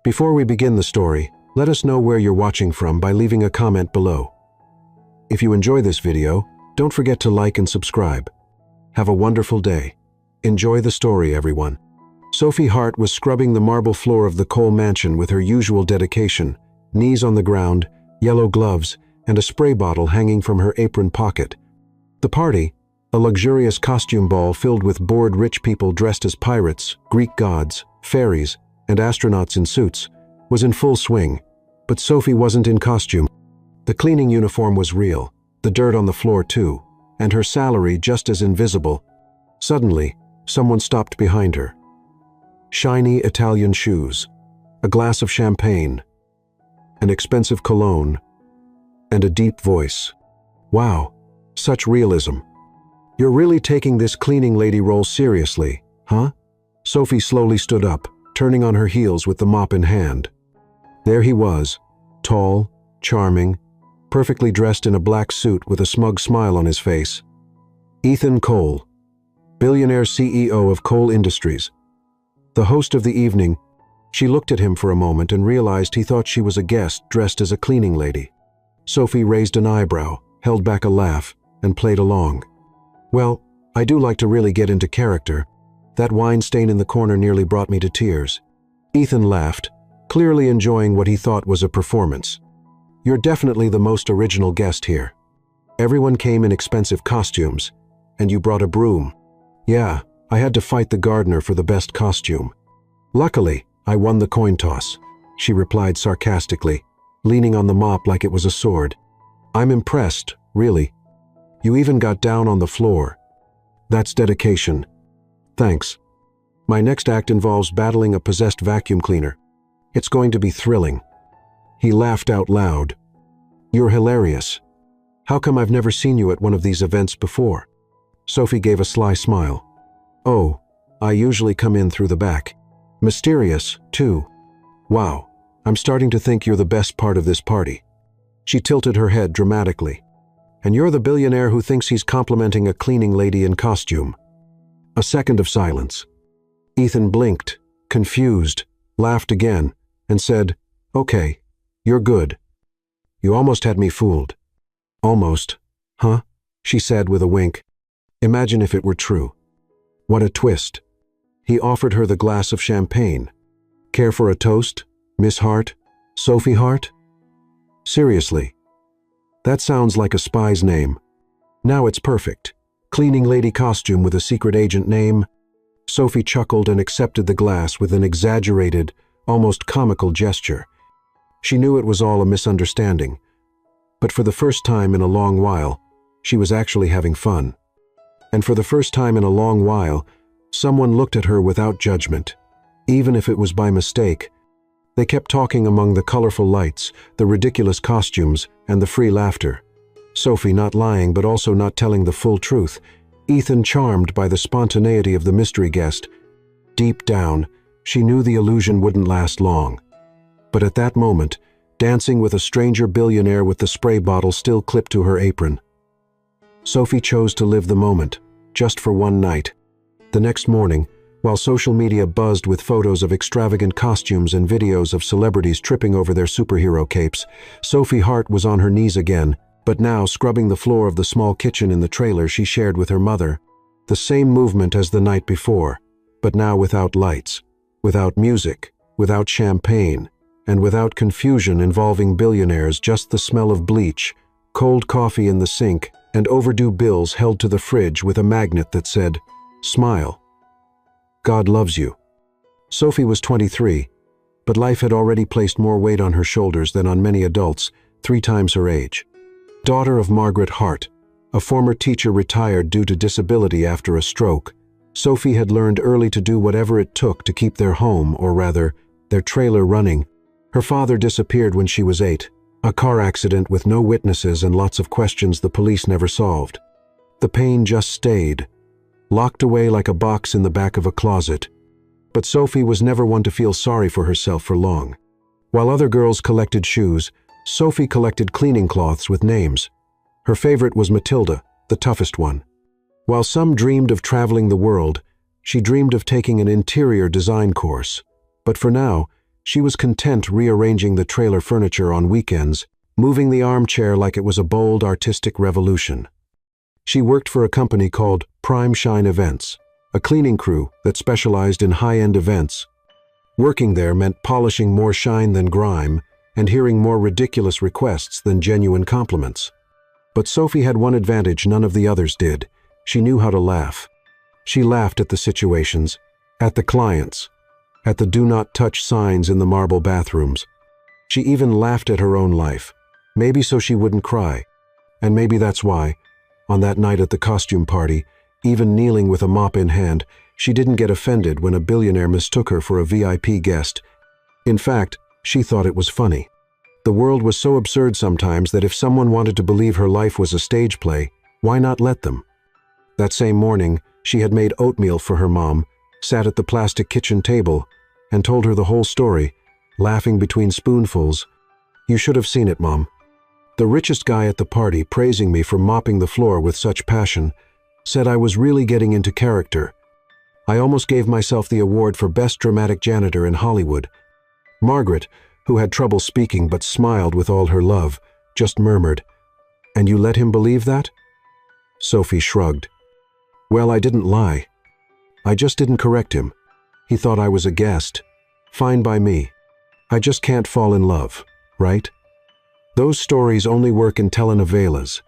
Before we begin the story, let us know where you're watching from by leaving a comment below. If you enjoy this video, don't forget to like and subscribe. Have a wonderful day. Enjoy the story, everyone. Sophie Hart was scrubbing the marble floor of the Cole mansion with her usual dedication, knees on the ground, yellow gloves, and a spray bottle hanging from her apron pocket. The party, a luxurious costume ball filled with bored rich people dressed as pirates, Greek gods, fairies, and astronauts in suits, was in full swing, but Sophie wasn't in costume. The cleaning uniform was real, the dirt on the floor too, and her salary just as invisible. Suddenly, someone stopped behind her. Shiny Italian shoes, a glass of champagne, an expensive cologne, and a deep voice. Wow, such realism. You're really taking this cleaning lady role seriously, huh? Sophie slowly stood up, turning on her heels with the mop in hand. There he was, tall, charming, perfectly dressed in a black suit with a smug smile on his face. Ethan Cole, billionaire CEO of Cole Industries. The host of the evening. She looked at him for a moment and realized he thought she was a guest dressed as a cleaning lady. Sophie raised an eyebrow, held back a laugh, and played along. Well, I do like to really get into character. That wine stain in the corner nearly brought me to tears. Ethan laughed, clearly enjoying what he thought was a performance. You're definitely the most original guest here. Everyone came in expensive costumes, and you brought a broom. Yeah, I had to fight the gardener for the best costume. Luckily, I won the coin toss, she replied sarcastically, leaning on the mop like it was a sword. I'm impressed, really. You even got down on the floor. That's dedication. Thanks. My next act involves battling a possessed vacuum cleaner. It's going to be thrilling. He laughed out loud. You're hilarious. How come I've never seen you at one of these events before? Sophie gave a sly smile. Oh, I usually come in through the back. Mysterious, too. Wow, I'm starting to think you're the best part of this party. She tilted her head dramatically. And you're the billionaire who thinks he's complimenting a cleaning lady in costume. A second of silence. Ethan blinked, confused, laughed again, and said, Okay, you're good. You almost had me fooled. Almost, huh? She said with a wink. Imagine if it were true. What a twist. He offered her the glass of champagne. Care for a toast, Miss Hart? Sophie Hart? Seriously. That sounds like a spy's name. Now it's perfect. Cleaning lady costume with a secret agent name. Sophie chuckled and accepted the glass with an exaggerated, almost comical gesture. She knew it was all a misunderstanding. But for the first time in a long while, she was actually having fun. And for the first time in a long while, someone looked at her without judgment, even if it was by mistake. They kept talking among the colorful lights, the ridiculous costumes, and the free laughter. Sophie not lying but also not telling the full truth. Ethan charmed by the spontaneity of the mystery guest. Deep down, she knew the illusion wouldn't last long. But at that moment, dancing with a stranger billionaire with the spray bottle still clipped to her apron. Sophie chose to live the moment, just for one night. The next morning, while social media buzzed with photos of extravagant costumes and videos of celebrities tripping over their superhero capes, Sophie Hart was on her knees again, but now scrubbing the floor of the small kitchen in the trailer she shared with her mother. The same movement as the night before, but now without lights, without music, without champagne, and without confusion involving billionaires, just the smell of bleach, cold coffee in the sink, and overdue bills held to the fridge with a magnet that said, Smile. God loves you. Sophie was 23, but life had already placed more weight on her shoulders than on many adults, 3 times her age. Daughter of Margaret Hart, a former teacher retired due to disability after a stroke, Sophie had learned early to do whatever it took to keep their home, or rather, their trailer running. Her father disappeared when she was 8, a car accident with no witnesses and lots of questions the police never solved. The pain just stayed, locked away like a box in the back of a closet. But Sophie was never one to feel sorry for herself for long. While other girls collected shoes, Sophie collected cleaning cloths with names. Her favorite was Matilda, the toughest one. While some dreamed of traveling the world, she dreamed of taking an interior design course. But for now, She was content rearranging the trailer furniture on weekends, moving the armchair like it was a bold artistic revolution. She worked for a company called Prime Shine Events, a cleaning crew that specialized in high-end events. Working there meant polishing more shine than grime and hearing more ridiculous requests than genuine compliments. But Sophie had one advantage none of the others did. She knew how to laugh. She laughed at the situations, at the clients, at the do not touch signs in the marble bathrooms. She even laughed at her own life, maybe so she wouldn't cry. And maybe that's why, on that night at the costume party, even kneeling with a mop in hand, she didn't get offended when a billionaire mistook her for a VIP guest. In fact, she thought it was funny. The world was so absurd sometimes that if someone wanted to believe her life was a stage play, why not let them? That same morning, she had made oatmeal for her mom, sat at the plastic kitchen table, and told her the whole story, laughing between spoonfuls. "You should have seen it, Mom. The richest guy at the party, praising me for mopping the floor with such passion, said I was really getting into character. I almost gave myself the award for Best Dramatic Janitor in Hollywood." Margaret, who had trouble speaking but smiled with all her love, just murmured, "And you let him believe that?" Sophie shrugged. "Well, I didn't lie. I just didn't correct him. He thought I was a guest. Fine by me. I just can't fall in love, right? Those stories only work in telenovelas."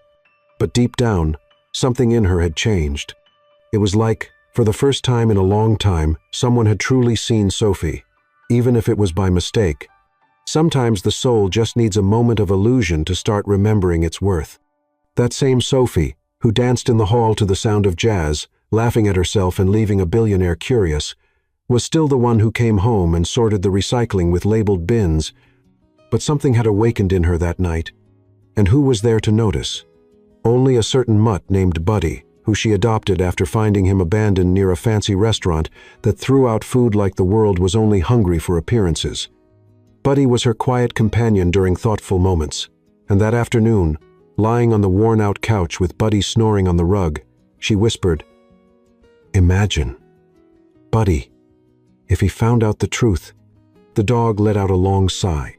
But deep down, something in her had changed. It was like, for the first time in a long time, someone had truly seen Sophie, even if it was by mistake. Sometimes the soul just needs a moment of illusion to start remembering its worth. That same Sophie, who danced in the hall to the sound of jazz, laughing at herself and leaving a billionaire curious, was still the one who came home and sorted the recycling with labeled bins. But something had awakened in her that night. And who was there to notice? Only a certain mutt named Buddy, who she adopted after finding him abandoned near a fancy restaurant that threw out food like the world was only hungry for appearances. Buddy was her quiet companion during thoughtful moments, and that afternoon, lying on the worn-out couch with Buddy snoring on the rug, she whispered, "Imagine. Buddy, if he found out the truth." The dog let out a long sigh.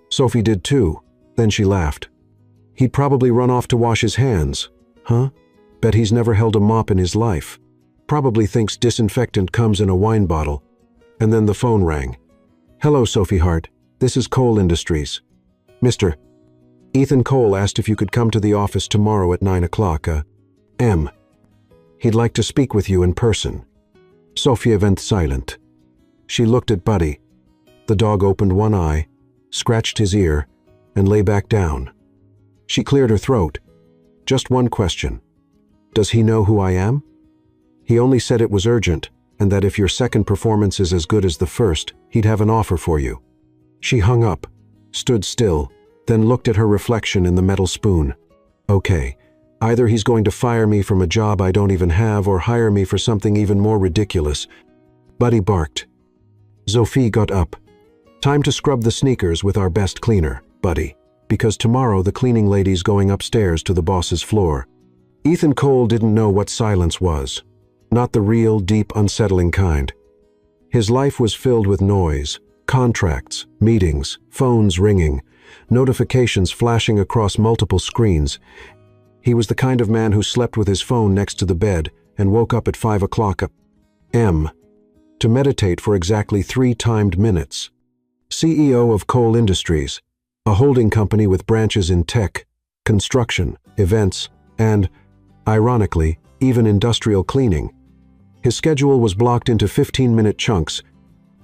Sophie did too, then she laughed. "He'd probably run off to wash his hands. Huh? Bet he's never held a mop in his life. Probably thinks disinfectant comes in a wine bottle." And then the phone rang. "Hello, Sophie Hart. This is Cole Industries. Mr. Ethan Cole asked if you could come to the office tomorrow at 9 o'clock. M. He'd like to speak with you in person." Sophie went silent. She looked at Buddy. The dog opened one eye, scratched his ear, and lay back down. She cleared her throat. "Just one question. Does he know who I am?" "He only said it was urgent, and that if your second performance is as good as the first, he'd have an offer for you." She hung up, stood still, then looked at her reflection in the metal spoon. "Okay, either he's going to fire me from a job I don't even have or hire me for something even more ridiculous." Buddy barked. Sophie got up. "Time to scrub the sneakers with our best cleaner, Buddy, because tomorrow the cleaning lady's going upstairs to the boss's floor." Ethan Cole didn't know what silence was. Not the real, deep, unsettling kind. His life was filled with noise, contracts, meetings, phones ringing, notifications flashing across multiple screens. He was the kind of man who slept with his phone next to the bed and woke up at 5 o'clock a.m. to meditate for exactly 3 timed minutes. CEO of Cole Industries, a holding company with branches in tech, construction, events, and, ironically, even industrial cleaning. His schedule was blocked into 15-minute chunks.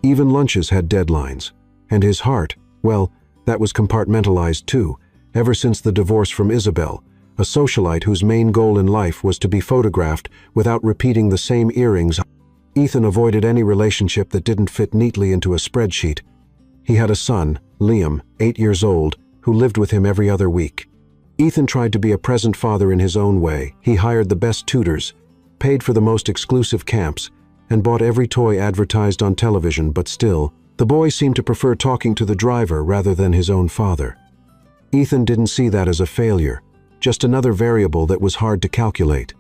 Even lunches had deadlines. And his heart, well, that was compartmentalized too, ever since the divorce from Isabel, a socialite whose main goal in life was to be photographed without repeating the same earrings. Ethan avoided any relationship that didn't fit neatly into a spreadsheet. He had a son, Liam, 8 years old, who lived with him every other week. Ethan tried to be a present father in his own way. He hired the best tutors, paid for the most exclusive camps, and bought every toy advertised on television, but still, the boy seemed to prefer talking to the driver rather than his own father. Ethan didn't see that as a failure, just another variable that was hard to calculate.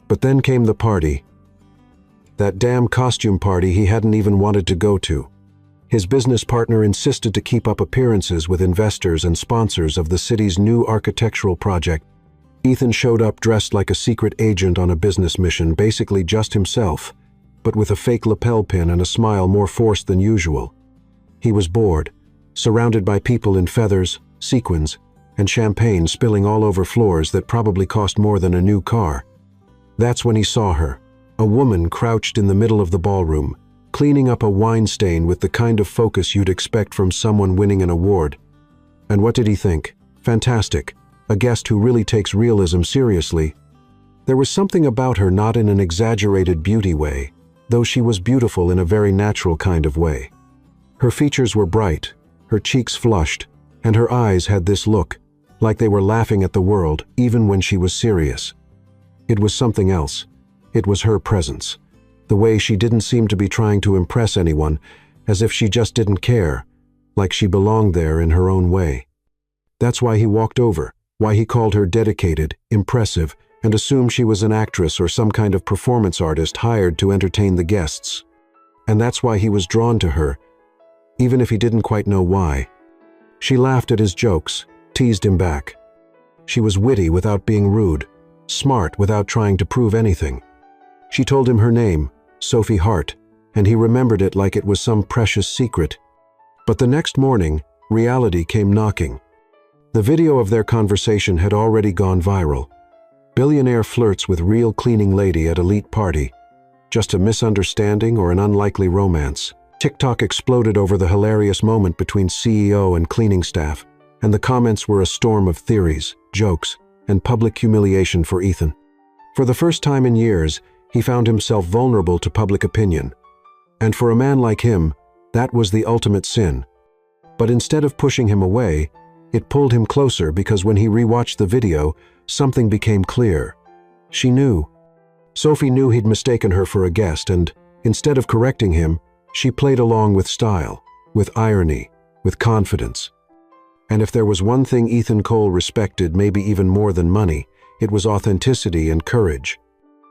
But then came the party. That damn costume party he hadn't even wanted to go to. His business partner insisted to keep up appearances with investors and sponsors of the city's new architectural project. Ethan showed up dressed like a secret agent on a business mission, basically just himself, but with a fake lapel pin and a smile more forced than usual. He was bored, surrounded by people in feathers, sequins, and champagne spilling all over floors that probably cost more than a new car. That's when he saw her, a woman crouched in the middle of the ballroom, cleaning up a wine stain with the kind of focus you'd expect from someone winning an award. And what did he think? Fantastic. A guest who really takes realism seriously. There was something about her, not in an exaggerated beauty way, though she was beautiful in a very natural kind of way. Her features were bright, her cheeks flushed, and her eyes had this look, like they were laughing at the world, even when she was serious. It was something else. It was her presence. The way she didn't seem to be trying to impress anyone, as if she just didn't care, like she belonged there in her own way. That's why he walked over, why he called her dedicated, impressive, and assumed she was an actress or some kind of performance artist hired to entertain the guests. And that's why he was drawn to her, even if he didn't quite know why. She laughed at his jokes, teased him back. She was witty without being rude, smart without trying to prove anything. She told him her name, Sophie Hart, and he remembered it like it was some precious secret. But the next morning, reality came knocking. The video of their conversation had already gone viral. Billionaire flirts with real cleaning lady at elite party. Just a misunderstanding or an unlikely romance? TikTok exploded over the hilarious moment between CEO and cleaning staff, and the comments were a storm of theories, jokes, and public humiliation for Ethan. For the first time in years, he found himself vulnerable to public opinion. And for a man like him, that was the ultimate sin. But instead of pushing him away, it pulled him closer because when he rewatched the video, something became clear. She knew. Sophie knew he'd mistaken her for a guest, and instead of correcting him, she played along with style, with irony, with confidence. And if there was one thing Ethan Cole respected, maybe even more than money, it was authenticity and courage.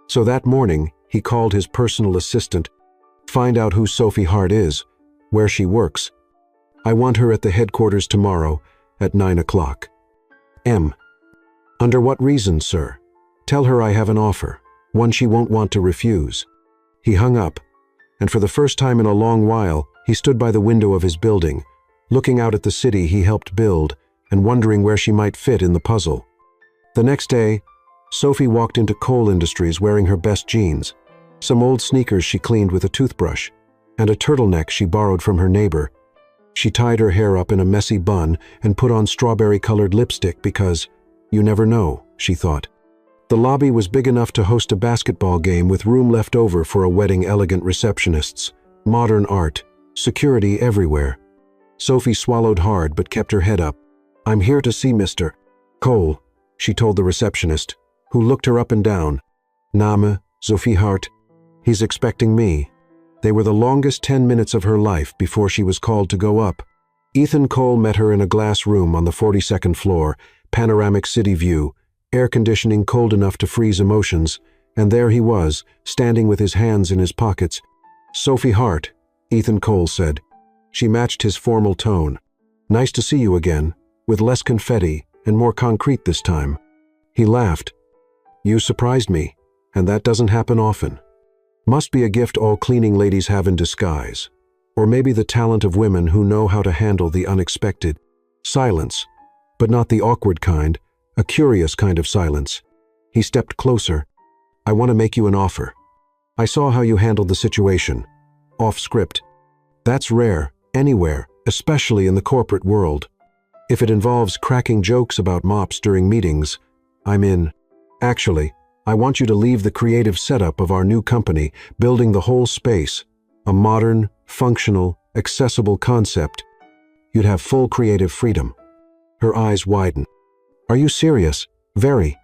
So that morning, he called his personal assistant, find out who Sophie Hart is, where she works. I want her at the headquarters tomorrow at 9 o'clock. Under what reason, sir? Tell her I have an offer, one she won't want to refuse. He hung up, and for the first time in a long while, he stood by the window of his building, looking out at the city he helped build and wondering where she might fit in the puzzle. The next day, Sophie walked into Cole Industries wearing her best jeans, some old sneakers she cleaned with a toothbrush, and a turtleneck she borrowed from her neighbor. She tied her hair up in a messy bun and put on strawberry-colored lipstick because, you never know, she thought. The lobby was big enough to host a basketball game with room left over for a wedding elegant receptionists, modern art, security everywhere. Sophie swallowed hard but kept her head up. I'm here to see Mr. Cole, she told the receptionist, who looked her up and down. Name, Sophie Hart. He's expecting me. They were the longest 10 minutes of her life before she was called to go up. Ethan Cole met her in a glass room on the 42nd floor, panoramic city view, air conditioning cold enough to freeze emotions, and there he was, standing with his hands in his pockets. Sophie Hart, Ethan Cole said. She matched his formal tone. Nice to see you again, with less confetti and more concrete this time. He laughed. You surprised me, and that doesn't happen often. Must be a gift all cleaning ladies have in disguise. Or maybe the talent of women who know how to handle the unexpected. Silence, but not the awkward kind, a curious kind of silence. He stepped closer. I want to make you an offer. I saw how you handled the situation. Off script. That's rare, anywhere, especially in the corporate world. If it involves cracking jokes about mops during meetings, I'm in. Actually, I want you to leave the creative setup of our new company, building the whole space, a modern, functional, accessible concept. You'd have full creative freedom. Her eyes widened. Are you serious? Very.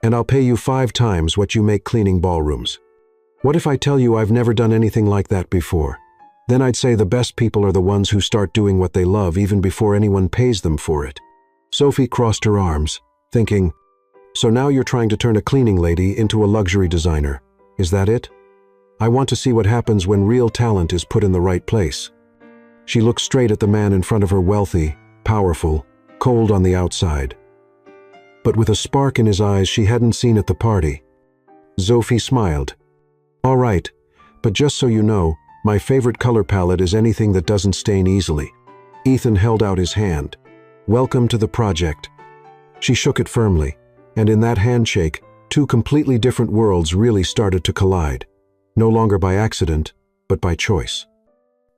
And I'll pay you 5 times what you make cleaning ballrooms. What if I tell you I've never done anything like that before? Then I'd say the best people are the ones who start doing what they love even before anyone pays them for it. Sophie crossed her arms, thinking, so now you're trying to turn a cleaning lady into a luxury designer. Is that it? I want to see what happens when real talent is put in the right place. She looked straight at the man in front of her, wealthy, powerful, cold on the outside, but with a spark in his eyes she hadn't seen at the party. Sophie smiled. "All right, but just so you know, my favorite color palette is anything that doesn't stain easily." Ethan held out his hand. "Welcome to the project." She shook it firmly, and in that handshake, two completely different worlds really started to collide, no longer by accident, but by choice.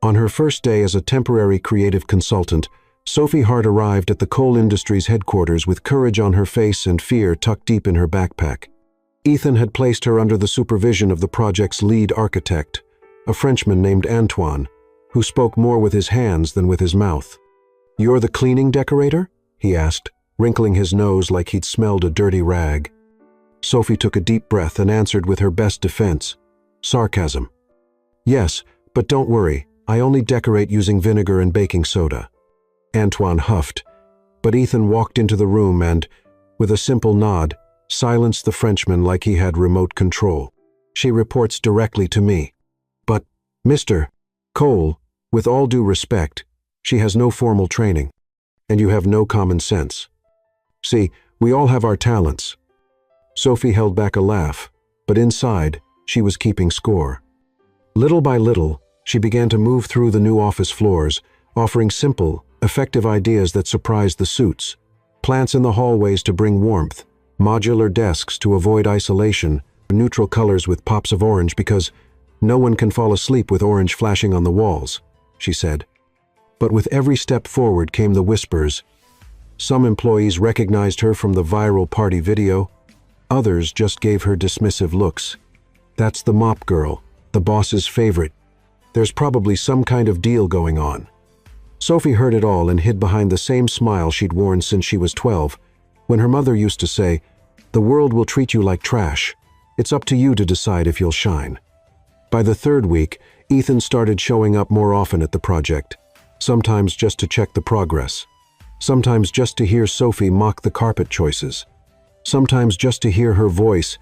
On her first day as a temporary creative consultant, Sophie Hart arrived at the coal industry's headquarters with courage on her face and fear tucked deep in her backpack. Ethan had placed her under the supervision of the project's lead architect, a Frenchman named Antoine, who spoke more with his hands than with his mouth. "You're the cleaning decorator?" he asked, wrinkling his nose like he'd smelled a dirty rag. Sophie took a deep breath and answered with her best defense: sarcasm. "Yes, but don't worry, I only decorate using vinegar and baking soda." Antoine huffed, but Ethan walked into the room and, with a simple nod, silenced the Frenchman like he had remote control. "She reports directly to me." "But, Mr. Cole, with all due respect, she has no formal training, and you have no common sense. See, we all have our talents." Sophie held back a laugh, but inside, she was keeping score. Little by little, she began to move through the new office floors, offering simple, effective ideas that surprised the suits. Plants in the hallways to bring warmth, modular desks to avoid isolation, neutral colors with pops of orange because no one can fall asleep with orange flashing on the walls, she said. But with every step forward came the whispers. Some employees recognized her from the viral party video. Others just gave her dismissive looks. "That's the mop girl, the boss's favorite. There's probably some kind of deal going on." Sophie heard it all and hid behind the same smile she'd worn since she was 12, when her mother used to say, "The world will treat you like trash. It's up to you to decide if you'll shine." By the third week, Ethan started showing up more often at the project, sometimes just to check the progress, sometimes just to hear Sophie mock the carpet choices, sometimes just to hear her voice.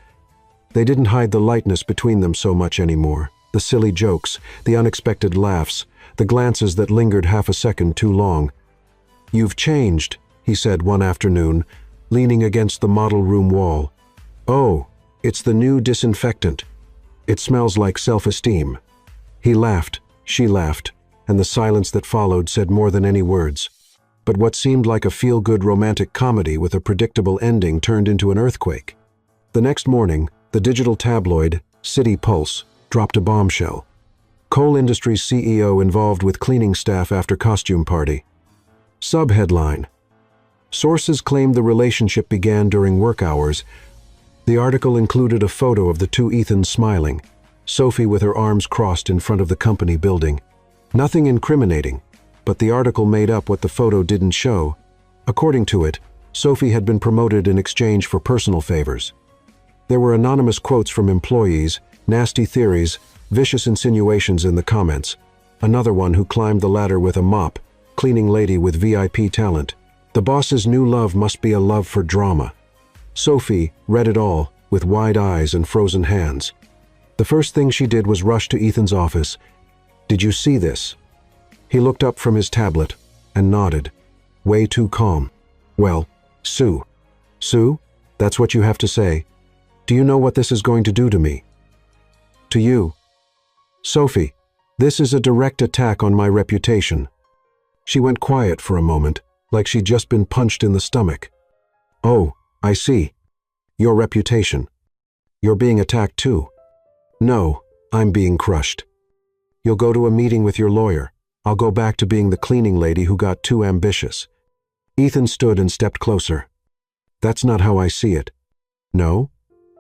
They didn't hide the lightness between them so much anymore, the silly jokes, the unexpected laughs, the glances that lingered half a second too long. "You've changed," he said one afternoon, leaning against the model room wall. "Oh, it's the new disinfectant. It smells like self-esteem." He laughed, she laughed, and the silence that followed said more than any words. But what seemed like a feel-good romantic comedy with a predictable ending turned into an earthquake. The next morning, the digital tabloid, City Pulse, dropped a bombshell. Coal Industries CEO involved with cleaning staff after costume party. Subheadline: Sources claimed the relationship began during work hours. The article included a photo of the two Ethans smiling, Sophie with her arms crossed in front of the company building. Nothing incriminating, but the article made up what the photo didn't show. According to it, Sophie had been promoted in exchange for personal favors. There were anonymous quotes from employees, nasty theories, vicious insinuations in the comments. Another one who climbed the ladder with a mop, cleaning lady with VIP talent. The boss's new love must be a love for drama. Sophie read it all, with wide eyes and frozen hands. The first thing she did was rush to Ethan's office. "Did you see this?" He looked up from his tablet and nodded, way too calm. "Well, Sue. Sue, that's what you have to say. Do you know what this is going to do to me? To you. Sophie, this is a direct attack on my reputation." She went quiet for a moment, like she'd just been punched in the stomach. "Oh, I see. Your reputation. You're being attacked too." "No, I'm being crushed. You'll go to a meeting with your lawyer. I'll go back to being the cleaning lady who got too ambitious." Ethan stood and stepped closer. "That's not how I see it." "No?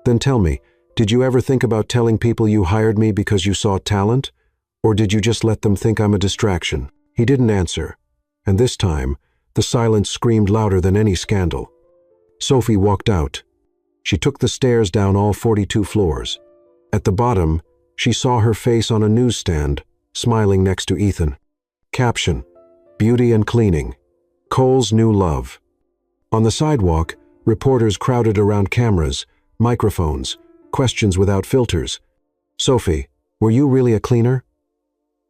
Then tell me, did you ever think about telling people you hired me because you saw talent? Or did you just let them think I'm a distraction?" He didn't answer, and this time, the silence screamed louder than any scandal. Sophie walked out. She took the stairs down all 42 floors. At the bottom, she saw her face on a newsstand, smiling next to Ethan. Caption: Beauty and Cleaning. Cole's New Love. On the sidewalk, reporters crowded around cameras, microphones, questions without filters. "Sophie, were you really a cleaner?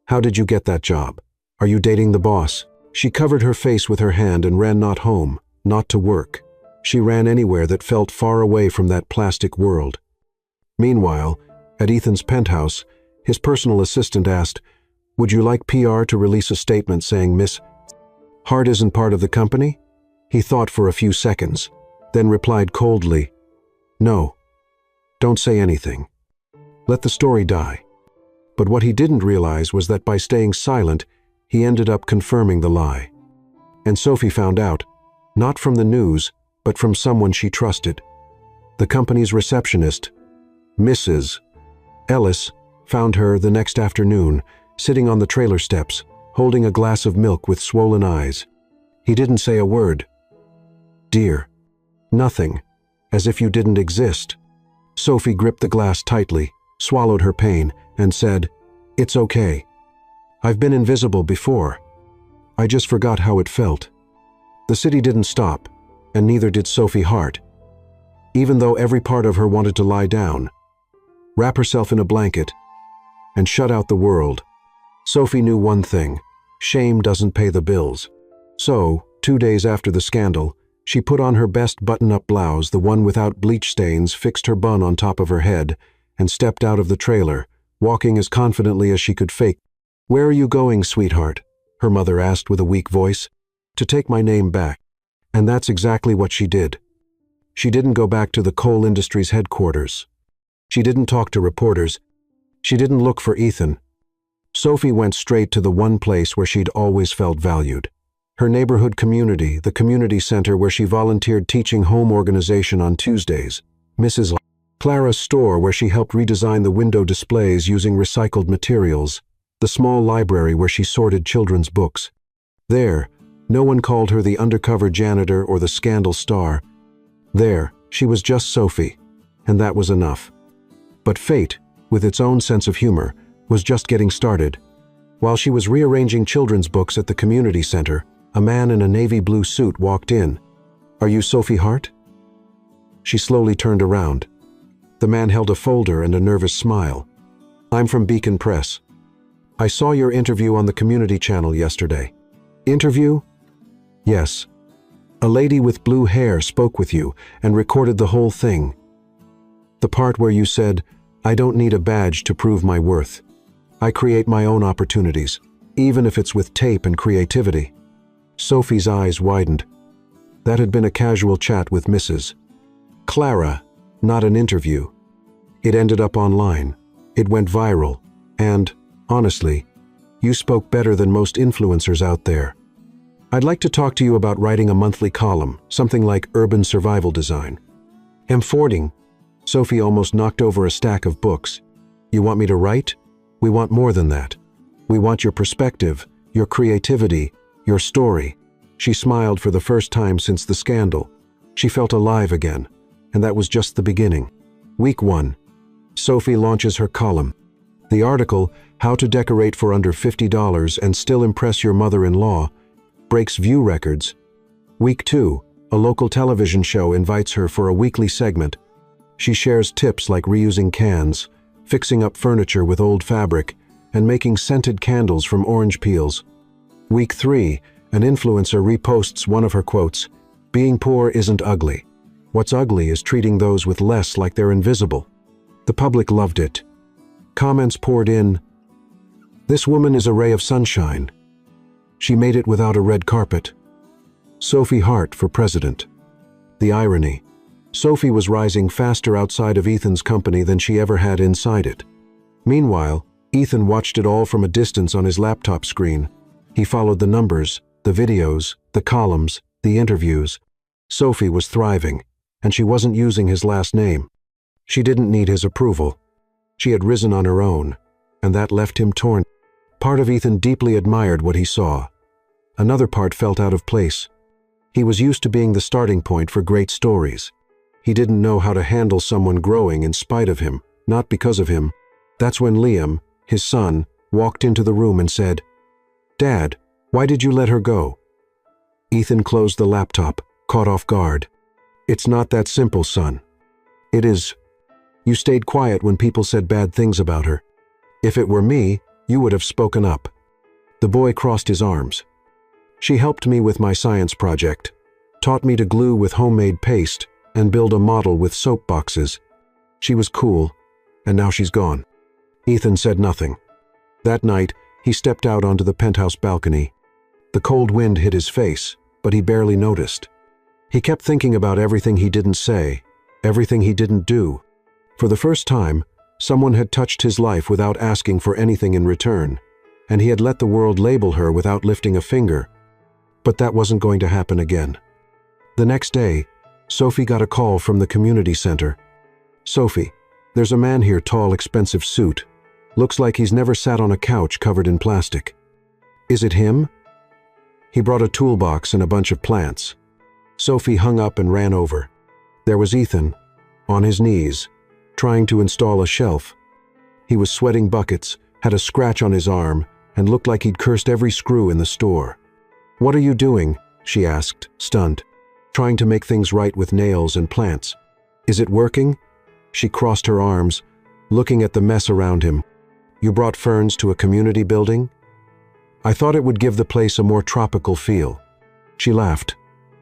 How did you get that job? Are you dating the boss? She covered her face with her hand and ran not home, not to work. She ran anywhere that felt far away from that plastic world. Meanwhile, at Ethan's penthouse, his personal assistant asked, "Would you like PR to release a statement saying Miss Hart isn't part of the company?" He thought for a few seconds, then replied coldly, "No. Don't say anything. Let the story die." But what he didn't realize was that by staying silent, he ended up confirming the lie. And Sophie found out, not from the news, but from someone she trusted. The company's receptionist, Mrs. Ellis, found her the next afternoon, sitting on the trailer steps, holding a glass of milk with swollen eyes. He didn't say a word. "Dear." Nothing, as if you didn't exist. Sophie gripped the glass tightly, swallowed her pain, and said, "It's okay. I've been invisible before. I just forgot how it felt." The city didn't stop, and neither did Sophie Hart. Even though every part of her wanted to lie down, wrap herself in a blanket, and shut out the world, Sophie knew one thing: shame doesn't pay the bills. So, 2 days after the scandal, she put on her best button-up blouse, the one without bleach stains, fixed her bun on top of her head, and stepped out of the trailer, walking as confidently as she could fake. "Where are you going, sweetheart?" her mother asked with a weak voice. "To take my name back." And that's exactly what she did. She didn't go back to the coal industry's headquarters. She didn't talk to reporters. She didn't look for Ethan. Sophie went straight to the one place where she'd always felt valued. Her neighborhood community, the community center where she volunteered teaching home organization on Tuesdays, Mrs. Clara's store where she helped redesign the window displays using recycled materials, the small library where she sorted children's books. There, no one called her the undercover janitor or the scandal star. There, she was just Sophie, and that was enough. But fate, with its own sense of humor, was just getting started. While she was rearranging children's books at the community center, a man in a navy blue suit walked in. "Are you Sophie Hart?" She slowly turned around. The man held a folder and a nervous smile. "I'm from Beacon Press. I saw your interview on the community channel yesterday." "Interview?" "Yes. A lady with blue hair spoke with you and recorded the whole thing. The part where you said, 'I don't need a badge to prove my worth. I create my own opportunities, even if it's with tape and creativity.'" Sophie's eyes widened. That had been a casual chat with Mrs. Clara, not an interview. It ended up online. It went viral. And, honestly, you spoke better than most influencers out there. "I'd like to talk to you about writing a monthly column, something like urban survival design." "M40. Sophie almost knocked over a stack of books. "You want me to write? We want more than that. We want your perspective, your creativity, your story." She smiled for the first time since the scandal. She felt alive again, and that was just the beginning. Week 1. Sophie launches her column. The article, "How to Decorate for Under $50 and Still Impress Your Mother-in-Law," breaks view records. Week 2. A local television show invites her for a weekly segment. She shares tips like reusing cans, fixing up furniture with old fabric, and making scented candles from orange peels. Week 3. An influencer reposts one of her quotes, "Being poor isn't ugly. What's ugly is treating those with less like they're invisible." The public loved it. Comments poured in. "This woman is a ray of sunshine. She made it without a red carpet. Sophie Hart for president." The irony. Sophie was rising faster outside of Ethan's company than she ever had inside it. Meanwhile, Ethan watched it all from a distance on his laptop screen. He followed the numbers, the videos, the columns, the interviews. Sophie was thriving, and she wasn't using his last name. She didn't need his approval. She had risen on her own, and that left him torn. Part of Ethan deeply admired what he saw. Another part felt out of place. He was used to being the starting point for great stories. He didn't know how to handle someone growing in spite of him, not because of him. That's when Liam, his son, walked into the room and said, "Dad, why did you let her go?" Ethan closed the laptop, caught off guard. "It's not that simple, son. It is. You stayed quiet when people said bad things about her. If it were me, you would have spoken up." The boy crossed his arms. She helped me with my science project, taught me to glue with homemade paste and build a model with soap boxes. She was cool, and now she's gone. Ethan said nothing. That night, he stepped out onto the penthouse balcony. The cold wind hit his face, but he barely noticed. He kept thinking about everything he didn't say, everything he didn't do. For the first time, someone had touched his life without asking for anything in return, and he had let the world label her without lifting a finger. But that wasn't going to happen again. The next day, Sophie got a call from the community center. "Sophie, there's a man here, tall, expensive suit. Looks like he's never sat on a couch covered in plastic." "Is it him?" He brought a toolbox and a bunch of plants. Sophie hung up and ran over. There was Ethan, on his knees, trying to install a shelf. He was sweating buckets, had a scratch on his arm, and looked like he'd cursed every screw in the store. "What are you doing?" she asked, stunned. "Trying to make things right with nails and plants. Is it working?" She crossed her arms, looking at the mess around him. "You brought ferns to a community building?" "I thought it would give the place a more tropical feel." She laughed.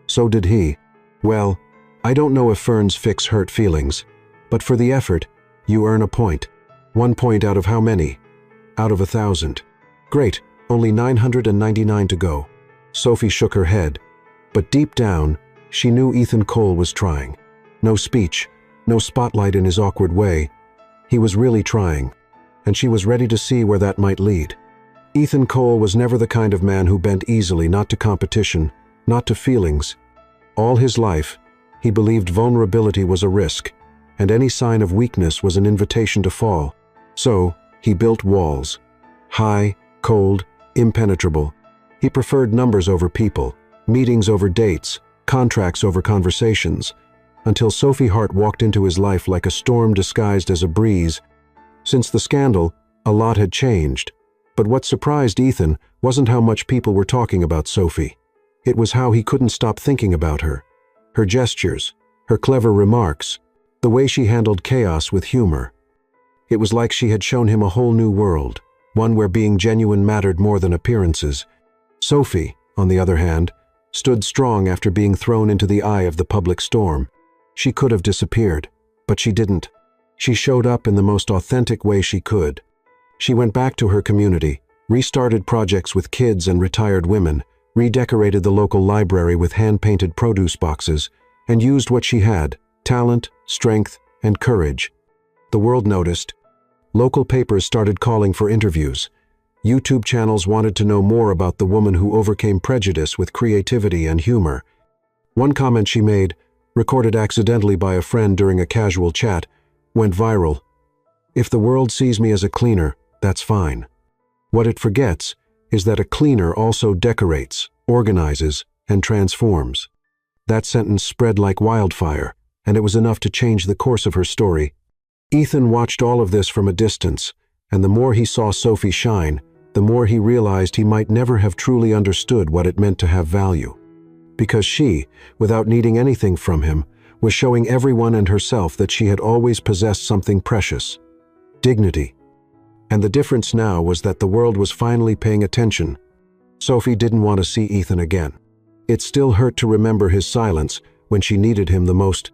So did he. "Well, I don't know if ferns fix hurt feelings, but for the effort, you earn a point. 1 point out of how many? Out of 1,000. Great, only 999 to go." Sophie shook her head, but deep down, she knew Ethan Cole was trying. No speech, no spotlight in his awkward way. He was really trying, and she was ready to see where that might lead. Ethan Cole was never the kind of man who bent easily, not to competition, not to feelings. All his life, he believed vulnerability was a risk, and any sign of weakness was an invitation to fall. So, he built walls. High, cold, impenetrable. He preferred numbers over people, meetings over dates, contracts over conversations, until Sophie Hart walked into his life like a storm disguised as a breeze. Since the scandal, a lot had changed. But what surprised Ethan wasn't how much people were talking about Sophie. It was how he couldn't stop thinking about her. Her gestures, her clever remarks, the way she handled chaos with humor. It was like she had shown him a whole new world, one where being genuine mattered more than appearances. Sophie, on the other hand, stood strong after being thrown into the eye of the public storm. She could have disappeared, but she didn't. She showed up in the most authentic way she could. She went back to her community, restarted projects with kids and retired women, redecorated the local library with hand-painted produce boxes, and used what she had: talent, strength, and courage. The world noticed. Local papers started calling for interviews. YouTube channels wanted to know more about the woman who overcame prejudice with creativity and humor. One comment she made, recorded accidentally by a friend during a casual chat, went viral. "If the world sees me as a cleaner, that's fine." What it forgets is that a cleaner also decorates, organizes, and transforms. That sentence spread like wildfire, and it was enough to change the course of her story. Ethan watched all of this from a distance, and the more he saw Sophie shine, the more he realized he might never have truly understood what it meant to have value. Because she, without needing anything from him, was showing everyone and herself that she had always possessed something precious: dignity. And the difference now was that the world was finally paying attention. Sophie didn't want to see Ethan again. It still hurt to remember his silence when she needed him the most.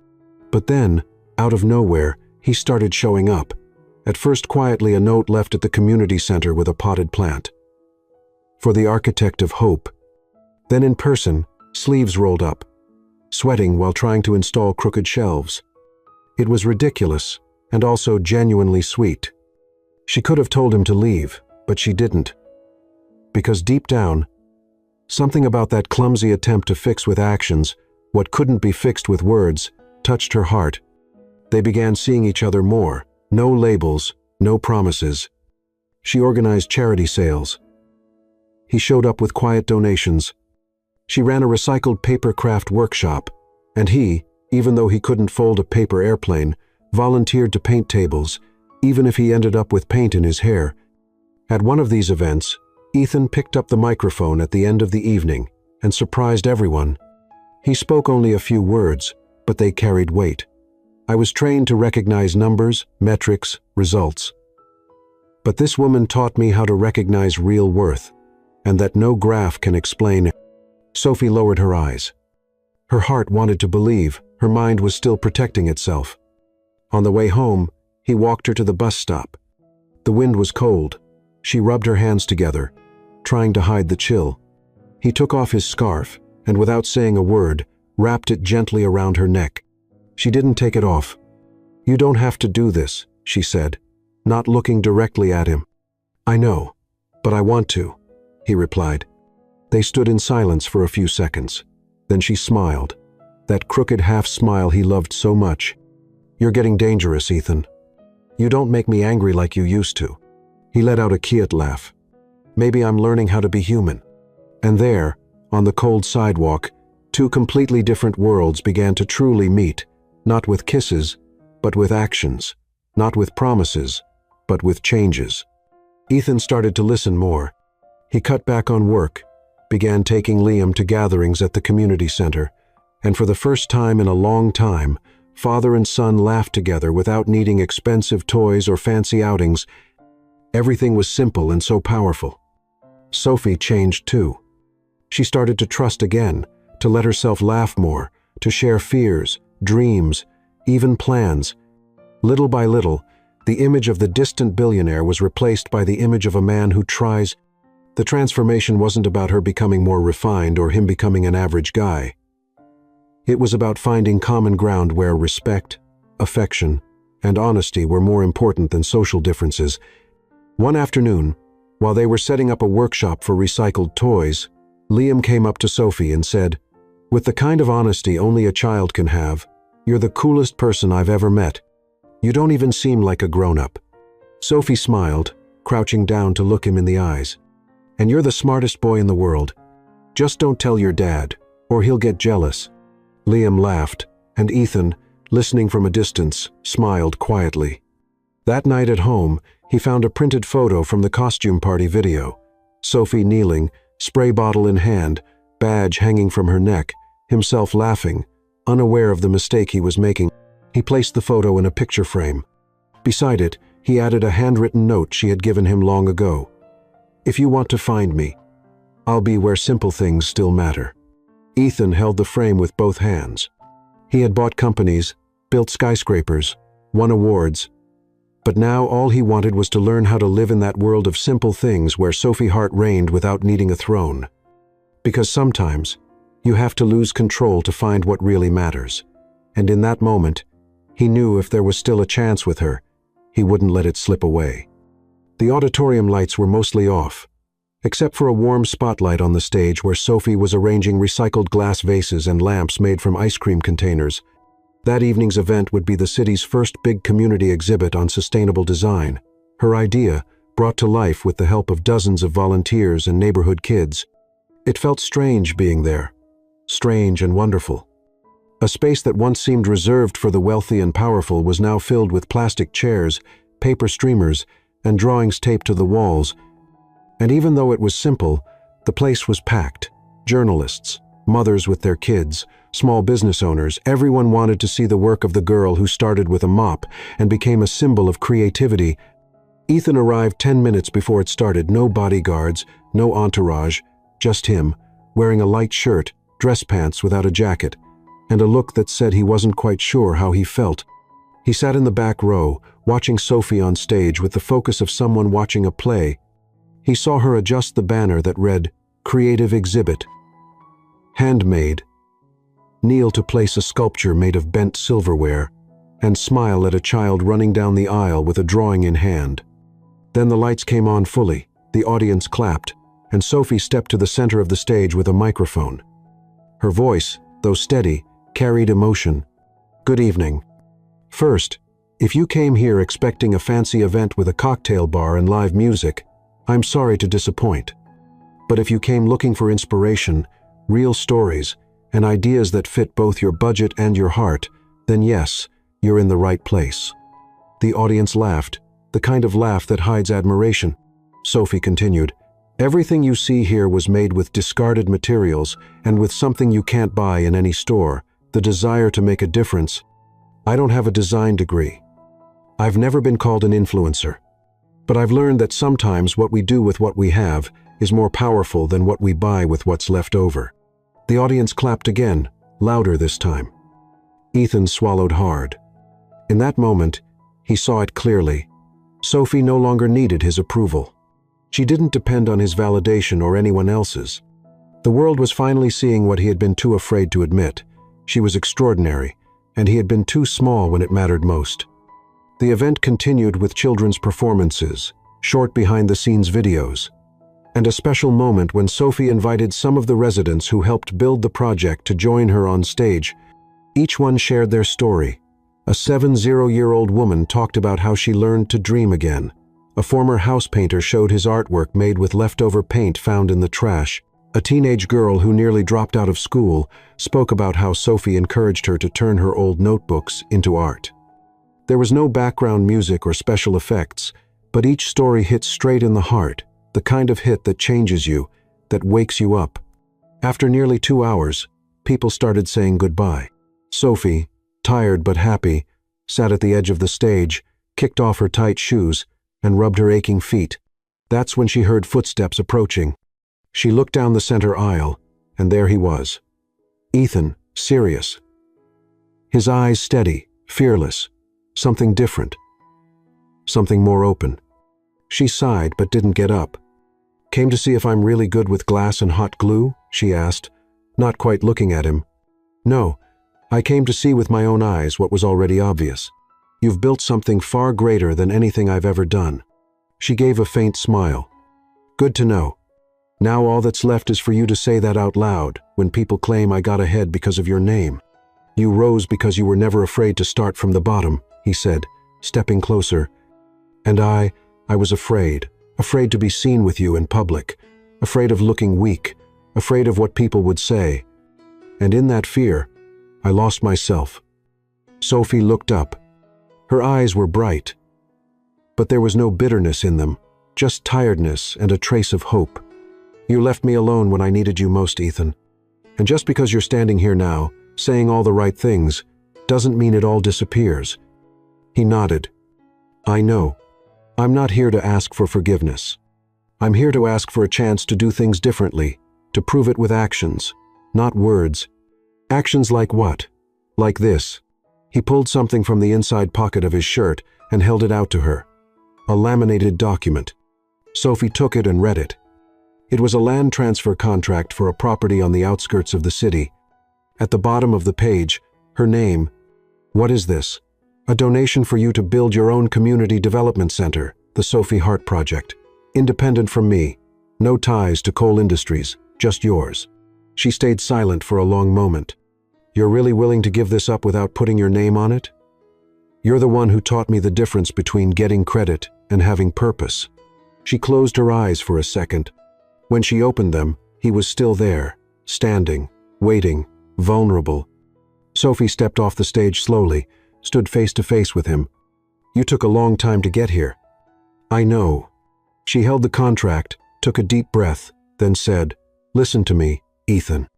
But then, out of nowhere, he started showing up. At first quietly, a note left at the community center with a potted plant. "For the architect of hope." Then in person, sleeves rolled up, sweating while trying to install crooked shelves. It was ridiculous, and also genuinely sweet. She could have told him to leave, but she didn't. Because deep down, something about that clumsy attempt to fix with actions what couldn't be fixed with words touched her heart. They began seeing each other more. No labels, no promises. She organized charity sales. He showed up with quiet donations. She ran a recycled paper craft workshop, and he, even though he couldn't fold a paper airplane, volunteered to paint tables, even if he ended up with paint in his hair. At one of these events, Ethan picked up the microphone at the end of the evening and surprised everyone. He spoke only a few words, but they carried weight. "I was trained to recognize numbers, metrics, results. But this woman taught me how to recognize real worth. and that no graph can explain. Sophie lowered her eyes. Her heart wanted to believe, her mind was still protecting itself. On the way home, he walked her to the bus stop. The wind was cold. She rubbed her hands together, trying to hide the chill. He took off his scarf, and without saying a word, wrapped it gently around her neck. She didn't take it off. "You don't have to do this," she said, not looking directly at him. "I know, but I want to," he replied. They stood in silence for a few seconds. Then she smiled, that crooked half-smile he loved so much. "You're getting dangerous, Ethan. You don't make me angry like you used to." He let out a cute laugh. "Maybe I'm learning how to be human." And there, on the cold sidewalk, two completely different worlds began to truly meet, not with kisses, but with actions, not with promises, but with changes. Ethan started to listen more. He cut back on work, began taking Liam to gatherings at the community center, and for the first time in a long time, father and son laughed together without needing expensive toys or fancy outings. Everything was simple and so powerful. Sophie changed too. She started to trust again, to let herself laugh more, to share fears, dreams, even plans. Little by little, the image of the distant billionaire was replaced by the image of a man who tries. The transformation wasn't about her becoming more refined or him becoming an average guy. It was about finding common ground where respect, affection, and honesty were more important than social differences. One afternoon, while they were setting up a workshop for recycled toys, Liam came up to Sophie and said, "With the kind of honesty only a child can have, you're the coolest person I've ever met. You don't even seem like a grown-up." Sophie smiled, crouching down to look him in the eyes. "And you're the smartest boy in the world. Just don't tell your dad, or he'll get jealous." Liam laughed, and Ethan, listening from a distance, smiled quietly. That night at home, he found a printed photo from the costume party video. Sophie kneeling, spray bottle in hand, badge hanging from her neck, himself laughing, unaware of the mistake he was making. He placed the photo in a picture frame. Beside it, he added a handwritten note she had given him long ago. "If you want to find me, I'll be where simple things still matter." Ethan held the frame with both hands. He had bought companies, built skyscrapers, won awards, but now all he wanted was to learn how to live in that world of simple things where Sophie Hart reigned without needing a throne. Because sometimes, you have to lose control to find what really matters. And in that moment, he knew if there was still a chance with her, he wouldn't let it slip away. The auditorium lights were mostly off, except for a warm spotlight on the stage where Sophie was arranging recycled glass vases and lamps made from ice cream containers. That evening's event would be the city's first big community exhibit on sustainable design. Her idea, brought to life with the help of dozens of volunteers and neighborhood kids. It felt strange being there, strange and wonderful. A space that once seemed reserved for the wealthy and powerful was now filled with plastic chairs, paper streamers, and drawings taped to the walls. And even though it was simple, the place was packed. Journalists, mothers with their kids, small business owners, everyone wanted to see the work of the girl who started with a mop and became a symbol of creativity. Ethan arrived 10 minutes before it started, no bodyguards, no entourage, just him, wearing a light shirt, dress pants without a jacket, and a look that said he wasn't quite sure how he felt. He sat in the back row, watching Sophie on stage with the focus of someone watching a play. He saw her adjust the banner that read, "Creative Exhibit," "Handmade," kneel to place a sculpture made of bent silverware, and smile at a child running down the aisle with a drawing in hand. Then the lights came on fully, the audience clapped, and Sophie stepped to the center of the stage with a microphone. Her voice, though steady, carried emotion. "Good evening. First, if you came here expecting a fancy event with a cocktail bar and live music, I'm sorry to disappoint. But if you came looking for inspiration, real stories, and ideas that fit both your budget and your heart, then yes, you're in the right place." The audience laughed, the kind of laugh that hides admiration. Sophie continued, "Everything you see here was made with discarded materials and with something you can't buy in any store, the desire to make a difference. I don't have a design degree. I've never been called an influencer. But I've learned that sometimes what we do with what we have is more powerful than what we buy with what's left over." The audience clapped again, louder this time. Ethan swallowed hard. In that moment, he saw it clearly. Sophie no longer needed his approval. She didn't depend on his validation or anyone else's. The world was finally seeing what he had been too afraid to admit. She was extraordinary, and he had been too small when it mattered most. The event continued with children's performances, short behind-the-scenes videos, and a special moment when Sophie invited some of the residents who helped build the project to join her on stage. Each one shared their story. A 70-year-old woman talked about how she learned to dream again. A former house painter showed his artwork made with leftover paint found in the trash. A teenage girl who nearly dropped out of school spoke about how Sophie encouraged her to turn her old notebooks into art. There was no background music or special effects, but each story hit straight in the heart, the kind of hit that changes you, that wakes you up. After nearly 2 hours, people started saying goodbye. Sophie, tired but happy, sat at the edge of the stage, kicked off her tight shoes, and rubbed her aching feet. That's when she heard footsteps approaching. She looked down the center aisle, and there he was. Ethan, serious. His eyes steady, fearless, something different. Something more open. She sighed but didn't get up. "Came to see if I'm really good with glass and hot glue?" she asked, not quite looking at him. "No, I came to see with my own eyes what was already obvious. You've built something far greater than anything I've ever done." She gave a faint smile. "Good to know. Now all that's left is for you to say that out loud when people claim I got ahead because of your name. You rose because you were never afraid to start from the bottom," he said, stepping closer. "And I was afraid to be seen with you in public, afraid of looking weak, afraid of what people would say. And in that fear, I lost myself." Sophie looked up. Her eyes were bright, but there was no bitterness in them, just tiredness and a trace of hope. "You left me alone when I needed you most, Ethan. And just because you're standing here now, saying all the right things, doesn't mean it all disappears." He nodded. "I know. I'm not here to ask for forgiveness. I'm here to ask for a chance to do things differently, to prove it with actions, not words." "Actions like what?" "Like this." He pulled something from the inside pocket of his shirt and held it out to her. A laminated document. Sophie took it and read it. It was a land transfer contract for a property on the outskirts of the city. At the bottom of the page, her name. "What is this?" "A donation for you to build your own community development center, the Sophie Hart Project. Independent from me. No ties to coal industries, just yours." She stayed silent for a long moment. "You're really willing to give this up without putting your name on it? You're the one who taught me the difference between getting credit and having purpose." She closed her eyes for a second. When she opened them, he was still there, standing, waiting, vulnerable. Sophie stepped off the stage slowly, stood face to face with him. "You took a long time to get here." "I know." She held the contract, took a deep breath, then said, "Listen to me, Ethan.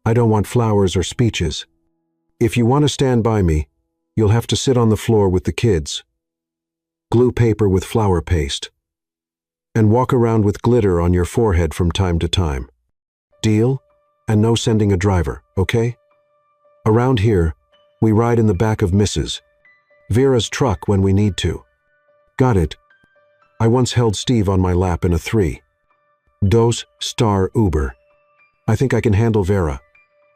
I don't want flowers or speeches. If you want to stand by me, you'll have to sit on the floor with the kids, glue paper with flour paste, and walk around with glitter on your forehead from time to time. Deal? And no sending a driver, okay? Around here, we ride in the back of Mrs. Vera's truck when we need to." "Got it." I once held Steve on my lap in a 3-star Uber. "I think I can handle Vera."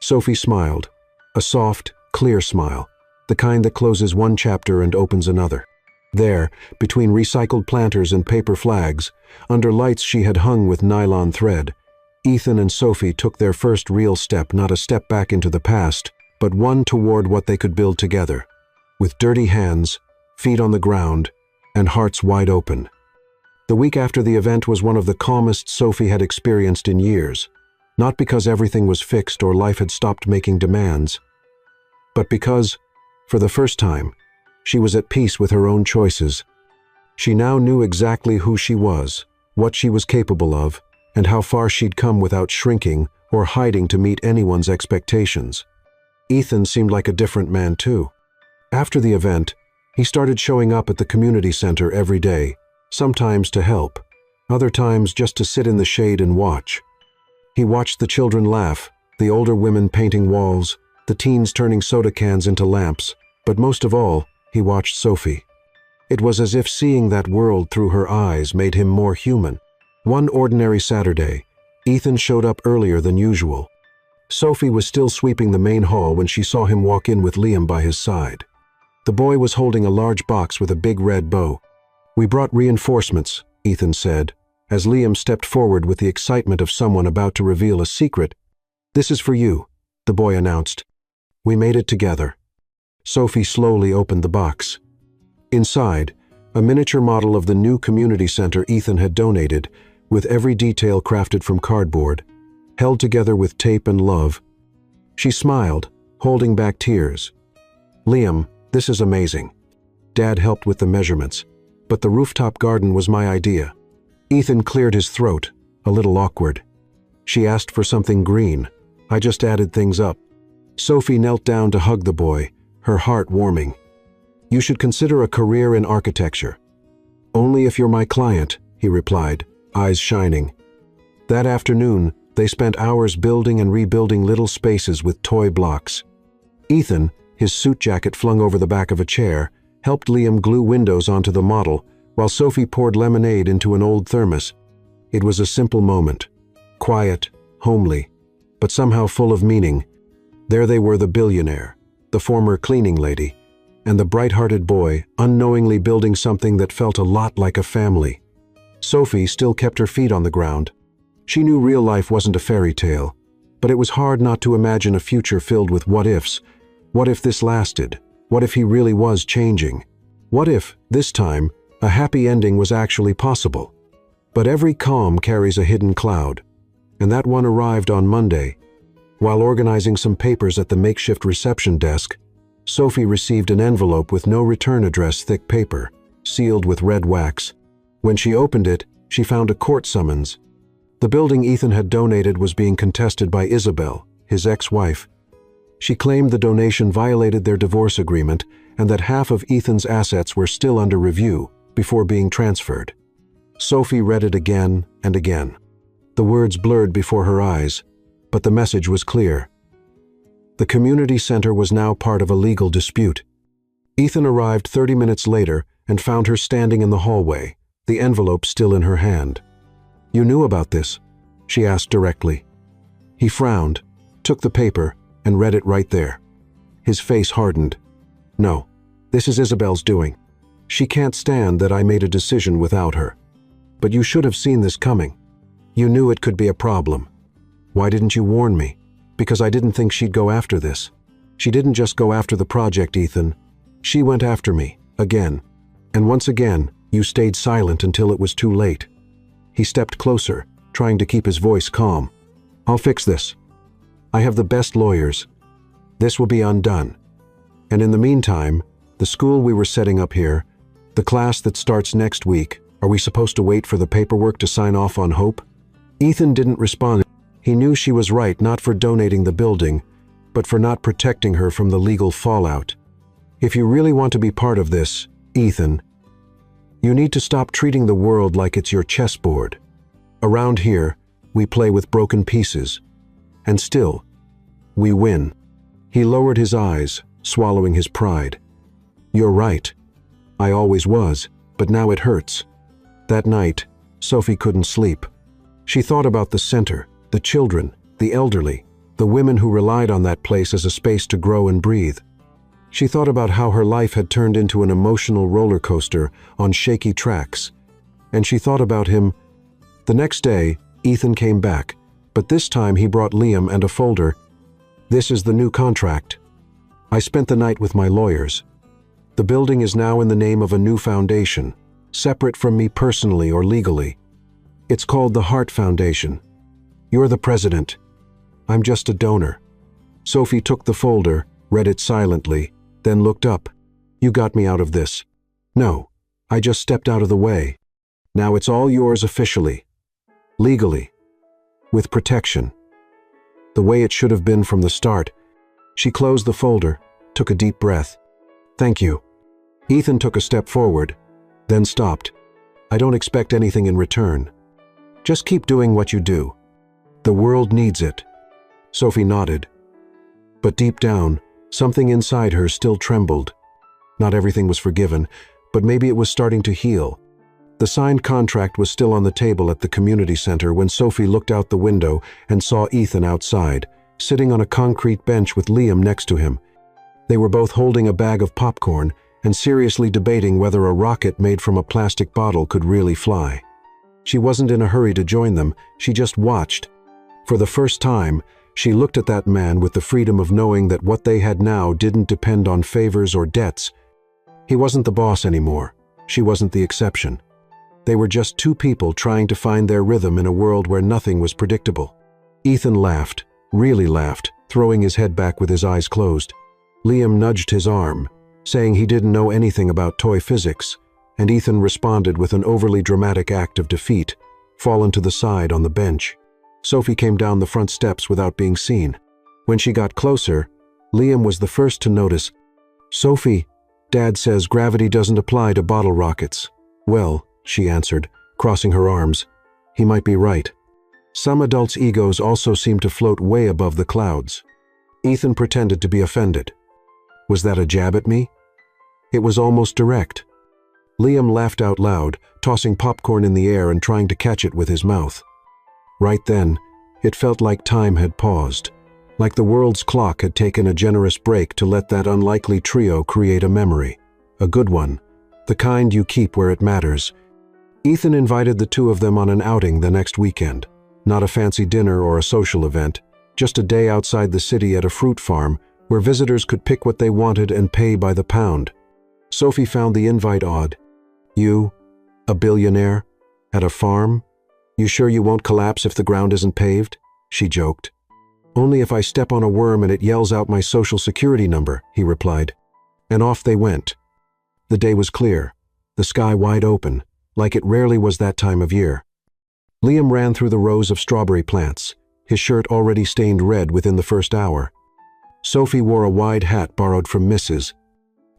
Sophie smiled, a soft, clear smile, the kind that closes one chapter and opens another. There, between recycled planters and paper flags, under lights she had hung with nylon thread, Ethan and Sophie took their first real step, not a step back into the past, but one toward what they could build together, with dirty hands, feet on the ground, and hearts wide open. The week after the event was one of the calmest Sophie had experienced in years, not because everything was fixed or life had stopped making demands, but because, for the first time, she was at peace with her own choices. She now knew exactly who she was, what she was capable of, and how far she'd come without shrinking or hiding to meet anyone's expectations. Ethan seemed like a different man too. After the event, he started showing up at the community center every day, sometimes to help, other times just to sit in the shade and watch. He watched the children laugh, the older women painting walls, the teens turning soda cans into lamps, but most of all, he watched Sophie. It was as if seeing that world through her eyes made him more human. One ordinary Saturday, Ethan showed up earlier than usual. Sophie was still sweeping the main hall when she saw him walk in with Liam by his side. The boy was holding a large box with a big red bow. "We brought reinforcements," Ethan said, as Liam stepped forward with the excitement of someone about to reveal a secret. "This is for you," the boy announced. "We made it together." Sophie slowly opened the box. Inside, a miniature model of the new community center Ethan had donated, with every detail crafted from cardboard, held together with tape and love. She smiled, holding back tears. "Liam, this is amazing. Dad helped with the measurements, but the rooftop garden was my idea." Ethan cleared his throat, a little awkward. "She asked for something green. I just added things up." Sophie knelt down to hug the boy, her heart warming. "You should consider a career in architecture." "Only if you're my client," he replied, eyes shining. That afternoon, they spent hours building and rebuilding little spaces with toy blocks. Ethan, his suit jacket flung over the back of a chair, helped Liam glue windows onto the model, while Sophie poured lemonade into an old thermos. It was a simple moment, quiet, homely, but somehow full of meaning. There they were, the billionaire, the former cleaning lady, and the bright-hearted boy, unknowingly building something that felt a lot like a family. Sophie still kept her feet on the ground. She knew real life wasn't a fairy tale, but it was hard not to imagine a future filled with what-ifs. What if this lasted? What if he really was changing? What if, this time, a happy ending was actually possible? But every calm carries a hidden cloud, and that one arrived on Monday. While organizing some papers at the makeshift reception desk, Sophie received an envelope with no return address, thick paper, sealed with red wax. When she opened it, she found a court summons. The building Ethan had donated was being contested by Isabel, his ex-wife. She claimed the donation violated their divorce agreement and that half of Ethan's assets were still under review before being transferred. Sophie read it again and again. The words blurred before her eyes, but the message was clear. The community center was now part of a legal dispute. Ethan arrived 30 minutes later and found her standing in the hallway, the envelope still in her hand. "You knew about this?" she asked directly. He frowned, took the paper, and read it right there. His face hardened. "No, this is Isabel's doing. She can't stand that I made a decision without her. But you should have seen this coming. You knew it could be a problem. Why didn't you warn me? Because I didn't think she'd go after this. She didn't just go after the project, Ethan. She went after me, again. And once again, you stayed silent until it was too late." He stepped closer, trying to keep his voice calm. "I'll fix this. I have the best lawyers. This will be undone. And in the meantime, the school we were setting up here, the class that starts next week, are we supposed to wait for the paperwork to sign off on hope?" Ethan didn't respond. He knew she was right, not for donating the building, but for not protecting her from the legal fallout. "If you really want to be part of this, Ethan, you need to stop treating the world like it's your chessboard. Around here, we play with broken pieces. And still, we win." He lowered his eyes, swallowing his pride. "You're right. I always was, but now it hurts." That night, Sophie couldn't sleep. She thought about the center, the children, the elderly, the women who relied on that place as a space to grow and breathe. She thought about how her life had turned into an emotional roller coaster on shaky tracks. And she thought about him. The next day, Ethan came back, but this time he brought Liam and a folder. "This is the new contract. I spent the night with my lawyers. The building is now in the name of a new foundation, separate from me personally or legally. It's called the Heart Foundation. You're the president. I'm just a donor." Sophie took the folder, read it silently, then looked up. "You got me out of this." "No, I just stepped out of the way. Now it's all yours officially. Legally. With protection. The way it should have been from the start." She closed the folder, took a deep breath. "Thank you." Ethan took a step forward, then stopped. "I don't expect anything in return. Just keep doing what you do. The world needs it." Sophie nodded. But deep down, something inside her still trembled. Not everything was forgiven, but maybe it was starting to heal. The signed contract was still on the table at the community center when Sophie looked out the window and saw Ethan outside, sitting on a concrete bench with Liam next to him. They were both holding a bag of popcorn and seriously debating whether a rocket made from a plastic bottle could really fly. She wasn't in a hurry to join them, she just watched. For the first time, she looked at that man with the freedom of knowing that what they had now didn't depend on favors or debts. He wasn't the boss anymore. She wasn't the exception. They were just two people trying to find their rhythm in a world where nothing was predictable. Ethan laughed, really laughed, throwing his head back with his eyes closed. Liam nudged his arm, saying he didn't know anything about toy physics, and Ethan responded with an overly dramatic act of defeat, fallen to the side on the bench. Sophie came down the front steps without being seen. When she got closer, Liam was the first to notice. "Sophie, Dad says gravity doesn't apply to bottle rockets." "Well," she answered, crossing her arms, "he might be right. Some adults' egos also seem to float way above the clouds." Ethan pretended to be offended. Was that a jab at me? It was almost direct. Liam laughed out loud, tossing popcorn in the air and trying to catch it with his mouth. Right then, it felt like time had paused, like the world's clock had taken a generous break to let that unlikely trio create a memory. A good one, the kind you keep where it matters. Ethan invited the two of them on an outing the next weekend. Not a fancy dinner or a social event, just a day outside the city at a fruit farm where visitors could pick what they wanted and pay by the pound. Sophie found the invite odd. "You, a billionaire, at a farm? You sure you won't collapse if the ground isn't paved?" she joked. "Only if I step on a worm and it yells out my social security number," he replied. And off they went. The day was clear, the sky wide open, like it rarely was that time of year. Liam ran through the rows of strawberry plants, his shirt already stained red within the first hour. Sophie wore a wide hat borrowed from Mrs.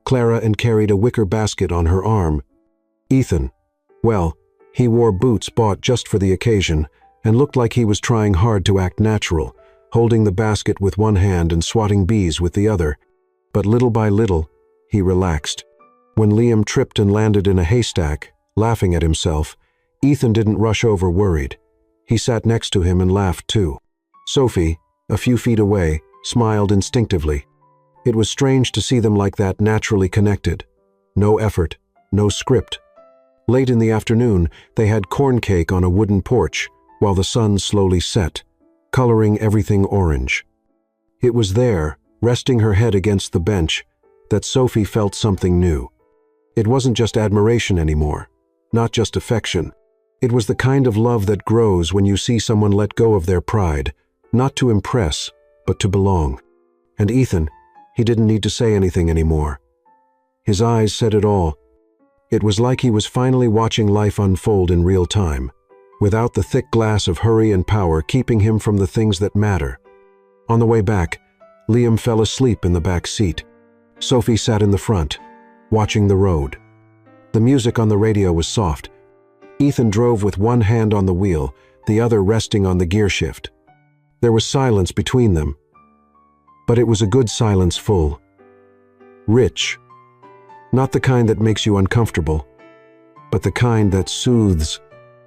Clara and carried a wicker basket on her arm. Ethan, well, he wore boots bought just for the occasion and looked like he was trying hard to act natural, holding the basket with one hand and swatting bees with the other. But little by little, he relaxed. When Liam tripped and landed in a haystack, laughing at himself, Ethan didn't rush over worried. He sat next to him and laughed too. Sophie, a few feet away, smiled instinctively. It was strange to see them like that, naturally connected. No effort, no script. Late in the afternoon, they had corn cake on a wooden porch while the sun slowly set, coloring everything orange. It was there, resting her head against the bench, that Sophie felt something new. It wasn't just admiration anymore, not just affection. It was the kind of love that grows when you see someone let go of their pride, not to impress, but to belong. And Ethan, he didn't need to say anything anymore. His eyes said it all. It was like he was finally watching life unfold in real time, without the thick glass of hurry and power keeping him from the things that matter. On the way back, Liam fell asleep in the back seat. Sophie sat in the front, watching the road. The music on the radio was soft. Ethan drove with one hand on the wheel, the other resting on the gear shift. There was silence between them, but it was a good silence, full, rich. Not the kind that makes you uncomfortable, but the kind that soothes.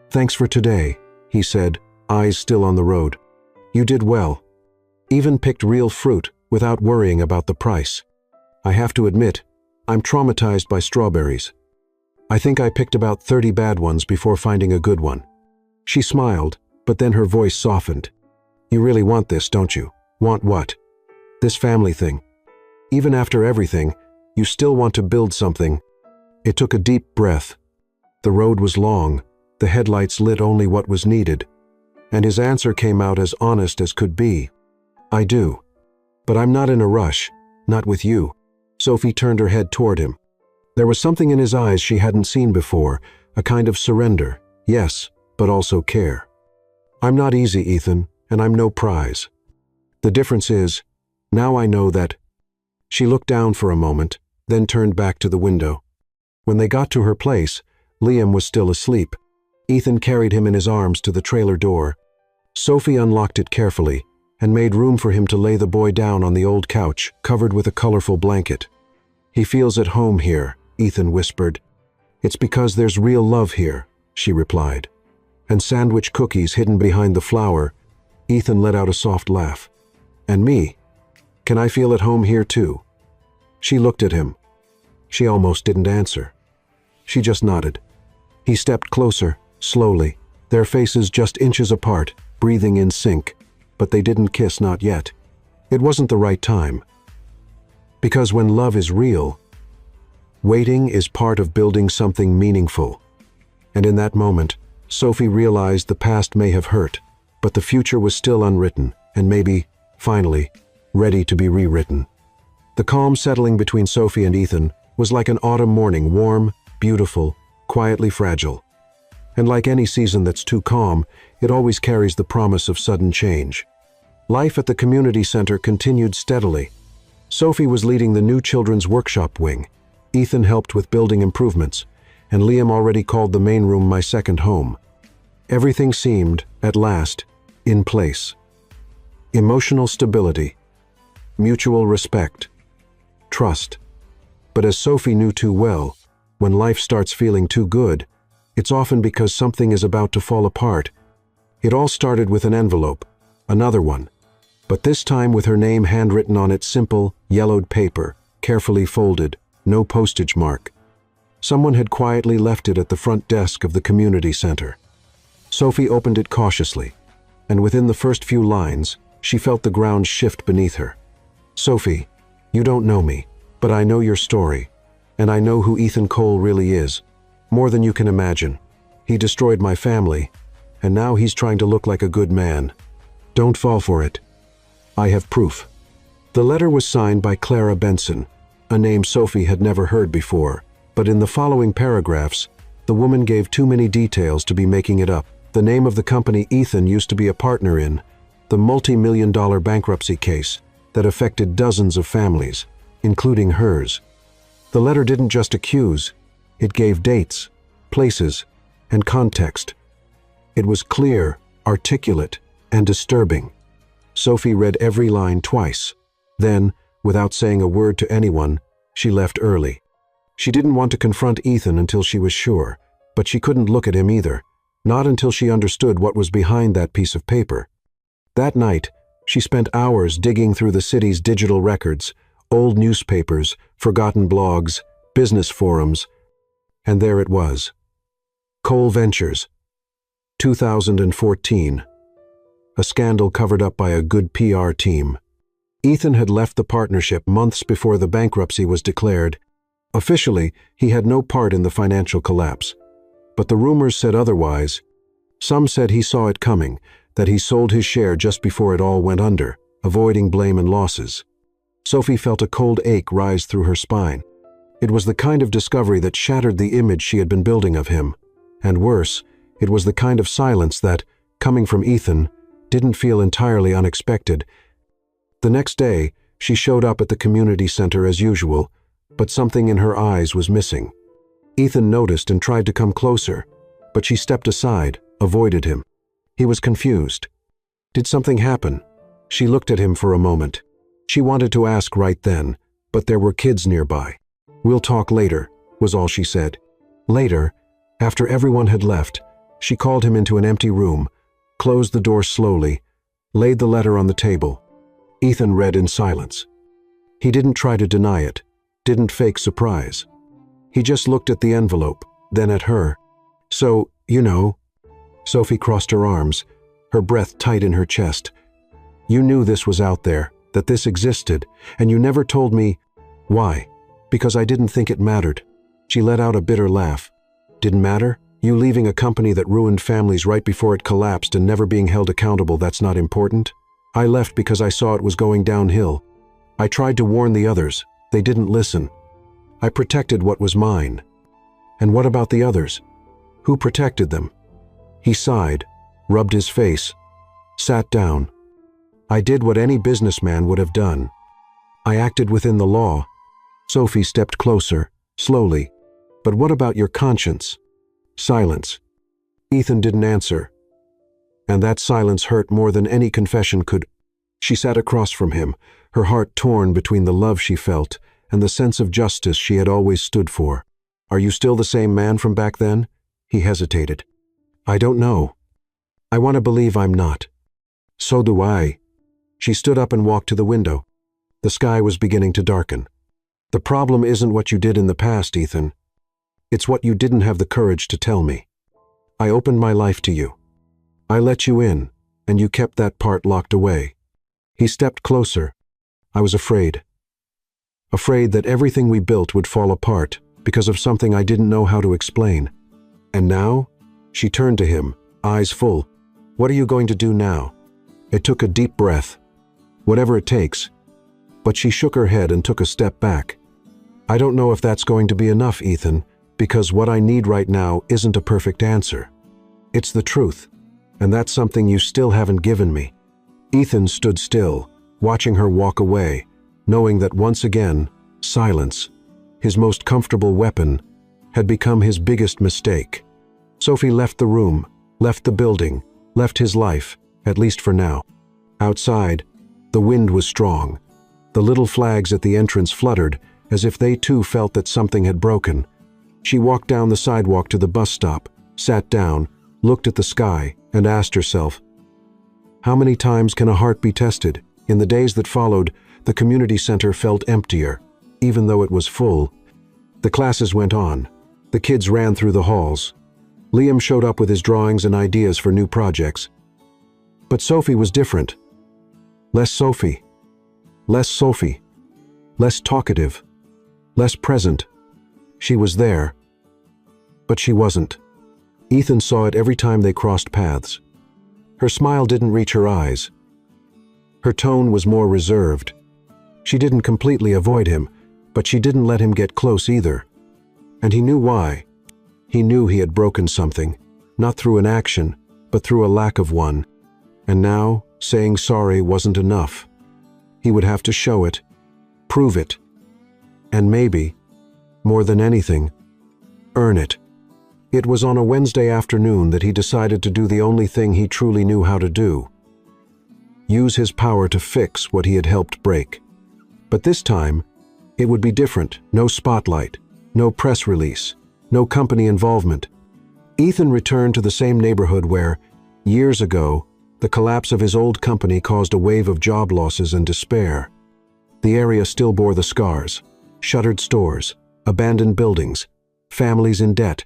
"Thanks for today," he said, eyes still on the road. "You did well. Even picked real fruit without worrying about the price. I have to admit, I'm traumatized by strawberries. I think I picked about 30 bad ones before finding a good one." She smiled, but then her voice softened. "You really want this, don't you?" "Want what?" "This family thing. Even after everything, you still want to build something." It took a deep breath. The road was long, the headlights lit only what was needed, and his answer came out as honest as could be. "I do. But I'm not in a rush, not with you." Sophie turned her head toward him. There was something in his eyes she hadn't seen before, a kind of surrender, yes, but also care. "I'm not easy, Ethan, and I'm no prize. The difference is, now I know that." She looked down for a moment, then turned back to the window. When they got to her place, Liam was still asleep. Ethan carried him in his arms to the trailer door. Sophie unlocked it carefully and made room for him to lay the boy down on the old couch, covered with a colorful blanket. "He feels at home here," Ethan whispered. "It's because there's real love here," she replied. "And sandwich cookies hidden behind the flour." Ethan let out a soft laugh. "And me? Can I feel at home here too?" She looked at him. She almost didn't answer. She just nodded. He stepped closer, slowly, their faces just inches apart, breathing in sync, but they didn't kiss, not yet. It wasn't the right time. Because when love is real, waiting is part of building something meaningful. And in that moment, Sophie realized the past may have hurt, but the future was still unwritten, and maybe, finally, ready to be rewritten. The calm settling between Sophie and Ethan was like an autumn morning, warm, beautiful, quietly fragile. And like any season that's too calm, it always carries the promise of sudden change. Life at the community center continued steadily. Sophie was leading the new children's workshop wing. Ethan helped with building improvements, and Liam already called the main room my second home. Everything seemed, at last, in place. Emotional stability, mutual respect, trust. But as Sophie knew too well, when life starts feeling too good, it's often because something is about to fall apart. It all started with an envelope, another one, but this time with her name handwritten on its simple, yellowed paper, carefully folded, no postage mark. Someone had quietly left it at the front desk of the community center. Sophie opened it cautiously, and within the first few lines, she felt the ground shift beneath her. "Sophie, you don't know me, but I know your story, and I know who Ethan Cole really is. More than you can imagine. He destroyed my family, and now he's trying to look like a good man. Don't fall for it. I have proof." The letter was signed by Clara Benson, a name Sophie had never heard before, but in the following paragraphs, the woman gave too many details to be making it up. The name of the company Ethan used to be a partner in, the multi-million-dollar bankruptcy case that affected dozens of families, including hers. The letter didn't just accuse, it gave dates, places, and context. It was clear, articulate, and disturbing. Sophie read every line twice. Then, without saying a word to anyone, she left early. She didn't want to confront Ethan until she was sure, but she couldn't look at him either, not until she understood what was behind that piece of paper. That night, she spent hours digging through the city's digital records, old newspapers, forgotten blogs, business forums, and there it was. Cole Ventures, 2014. A scandal covered up by a good PR team. Ethan had left the partnership months before the bankruptcy was declared. Officially, he had no part in the financial collapse. But the rumors said otherwise. Some said he saw it coming, that he sold his share just before it all went under, avoiding blame and losses. Sophie felt a cold ache rise through her spine. It was the kind of discovery that shattered the image she had been building of him. And worse, it was the kind of silence that, coming from Ethan, didn't feel entirely unexpected. The next day, she showed up at the community center as usual, but something in her eyes was missing. Ethan noticed and tried to come closer, but she stepped aside, avoided him. He was confused. Did something happen? She looked at him for a moment. She wanted to ask right then, but there were kids nearby. "We'll talk later," was all she said. Later, after everyone had left, she called him into an empty room, closed the door slowly, laid the letter on the table. Ethan read in silence. He didn't try to deny it, didn't fake surprise. He just looked at the envelope, then at her. "So, you know." Sophie crossed her arms, her breath tight in her chest. "You knew this was out there, that this existed, and you never told me." "Why?" "Because I didn't think it mattered." She let out a bitter laugh. "Didn't matter? You leaving a company that ruined families right before it collapsed and never being held accountable, that's not important? I left because I saw it was going downhill. I tried to warn the others. They didn't listen. I protected what was mine." "And what about the others? Who protected them?" He sighed, rubbed his face, sat down. "I did what any businessman would have done. I acted within the law." Sophie stepped closer, slowly. "But what about your conscience?" Silence. Ethan didn't answer, and that silence hurt more than any confession could. She sat across from him, her heart torn between the love she felt and the sense of justice she had always stood for. "Are you still the same man from back then?" He hesitated. "I don't know. I want to believe I'm not." "So do I." She stood up and walked to the window. The sky was beginning to darken. "The problem isn't what you did in the past, Ethan. It's what you didn't have the courage to tell me. I opened my life to you. I let you in, and you kept that part locked away." He stepped closer. "I was afraid. Afraid that everything we built would fall apart because of something I didn't know how to explain. And now?" She turned to him, eyes full. "What are you going to do now?" It took a deep breath. "Whatever it takes." But she shook her head and took a step back. "I don't know if that's going to be enough, Ethan, because what I need right now isn't a perfect answer. It's the truth, and that's something you still haven't given me." Ethan stood still, watching her walk away, knowing that once again, silence, his most comfortable weapon, had become his biggest mistake. Sophie left the room, left the building, left his life, at least for now. Outside, the wind was strong. The little flags at the entrance fluttered, as if they too felt that something had broken. She walked down the sidewalk to the bus stop, sat down, looked at the sky, and asked herself, how many times can a heart be tested? In the days that followed, the community center felt emptier, even though it was full. The classes went on. The kids ran through the halls. Liam showed up with his drawings and ideas for new projects. But Sophie was different. Less Sophie. Less Sophie. Less talkative. Less present. She was there, but she wasn't. Ethan saw it every time they crossed paths. Her smile didn't reach her eyes. Her tone was more reserved. She didn't completely avoid him, but she didn't let him get close either. And he knew why. He knew he had broken something, not through an action, but through a lack of one. And now, saying sorry wasn't enough. He would have to show it, prove it, and maybe, more than anything, earn it. It was on a Wednesday afternoon that he decided to do the only thing he truly knew how to do. Use his power to fix what he had helped break. But this time, it would be different. No spotlight, no press release, no company involvement. Ethan returned to the same neighborhood where, years ago, the collapse of his old company caused a wave of job losses and despair. The area still bore the scars: shuttered stores, abandoned buildings, families in debt.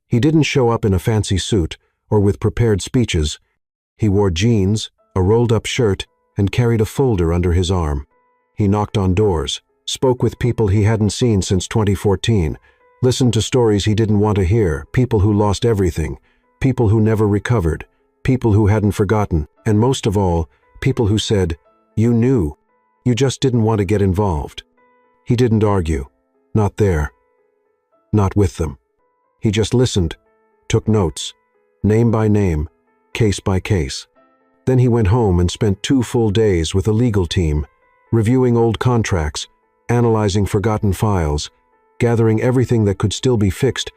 He didn't show up in a fancy suit or with prepared speeches. He wore jeans, a rolled-up shirt, and carried a folder under his arm. He knocked on doors, spoke with people he hadn't seen since 2014, listened to stories he didn't want to hear, people who lost everything, people who never recovered, people who hadn't forgotten, and most of all, people who said, "You knew. You just didn't want to get involved." He didn't argue. Not there. Not with them. He just listened, took notes, name by name, case by case. Then he went home and spent 2 full days with a legal team, reviewing old contracts, analyzing forgotten files, gathering everything that could still be fixed.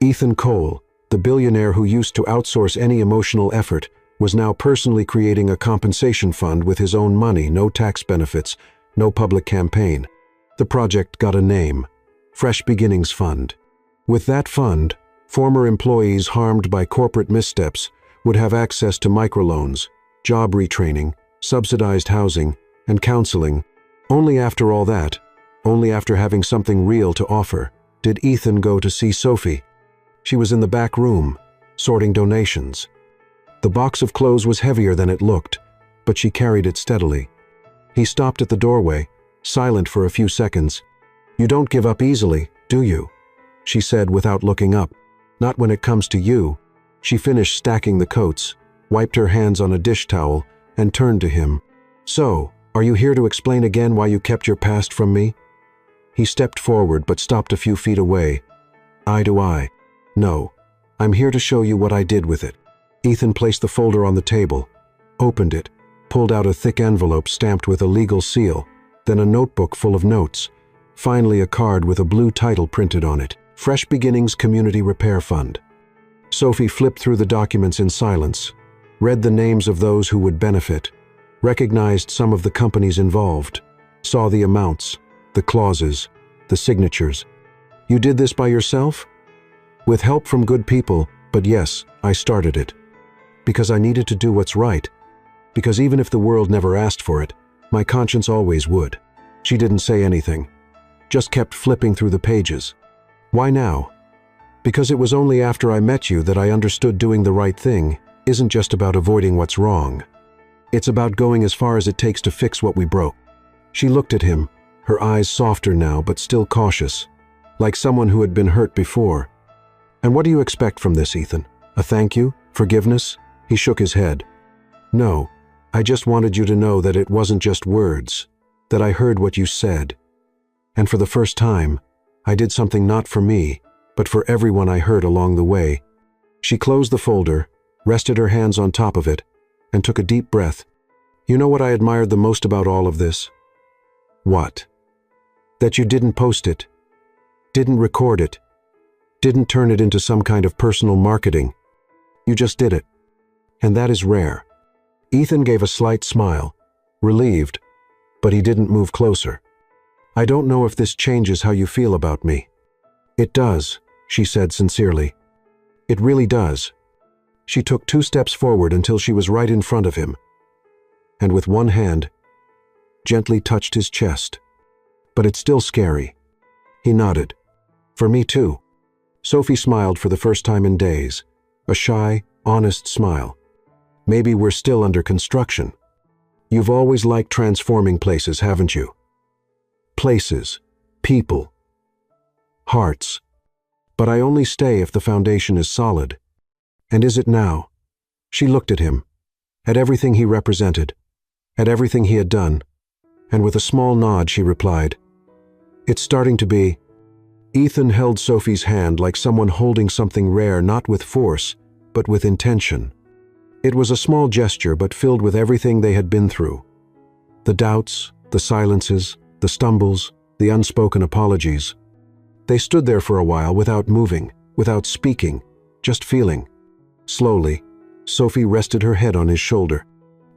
Ethan Cole, the billionaire who used to outsource any emotional effort, was now personally creating a compensation fund with his own money, no tax benefits, no public campaign. The project got a name: Fresh Beginnings Fund. With that fund, former employees harmed by corporate missteps would have access to microloans, job retraining, subsidized housing, and counseling. Only after all that, only after having something real to offer, did Ethan go to see Sophie. She was in the back room, sorting donations. The box of clothes was heavier than it looked, but she carried it steadily. He stopped at the doorway, silent for a few seconds. "You don't give up easily, do you?" she said without looking up. "Not when it comes to you." She finished stacking the coats, wiped her hands on a dish towel, and turned to him. "So, are you here to explain again why you kept your past from me?" He stepped forward but stopped a few feet away. Eye to eye. "No, I'm here to show you what I did with it." Ethan placed the folder on the table, opened it, pulled out a thick envelope stamped with a legal seal, then a notebook full of notes, finally a card with a blue title printed on it: Fresh Beginnings Community Repair Fund. Sophie flipped through the documents in silence, read the names of those who would benefit, recognized some of the companies involved, saw the amounts, the clauses, the signatures. You did this by yourself? With help from good people, but yes, I started it. Because I needed to do what's right. Because even if the world never asked for it, my conscience always would. She didn't say anything, just kept flipping through the pages. Why now? Because it was only after I met you that I understood doing the right thing isn't just about avoiding what's wrong. It's about going as far as it takes to fix what we broke. She looked at him, her eyes softer now but still cautious, like someone who had been hurt before. And what do you expect from this, Ethan? A thank you? Forgiveness? He shook his head. No, I just wanted you to know that it wasn't just words, that I heard what you said. And for the first time, I did something not for me, but for everyone I hurt along the way. She closed the folder, rested her hands on top of it, and took a deep breath. You know what I admired the most about all of this? What? That you didn't post it, didn't record it, didn't turn it into some kind of personal marketing. You just did it. And that is rare. Ethan gave a slight smile, relieved, but he didn't move closer. I don't know if this changes how you feel about me. It does, she said sincerely. It really does. She took 2 steps forward until she was right in front of him, and with one hand, gently touched his chest. But it's still scary. He nodded. For me too. Sophie smiled for the first time in days, a shy, honest smile. Maybe we're still under construction. You've always liked transforming places, haven't you? Places, people, hearts. But I only stay if the foundation is solid. And is it now? She looked at him, at everything he represented, at everything he had done, and with a small nod she replied, It's starting to be. Ethan held Sophie's hand like someone holding something rare, not with force, but with intention. It was a small gesture, but filled with everything they had been through. The doubts, the silences, the stumbles, the unspoken apologies. They stood there for a while without moving, without speaking, just feeling. Slowly, Sophie rested her head on his shoulder.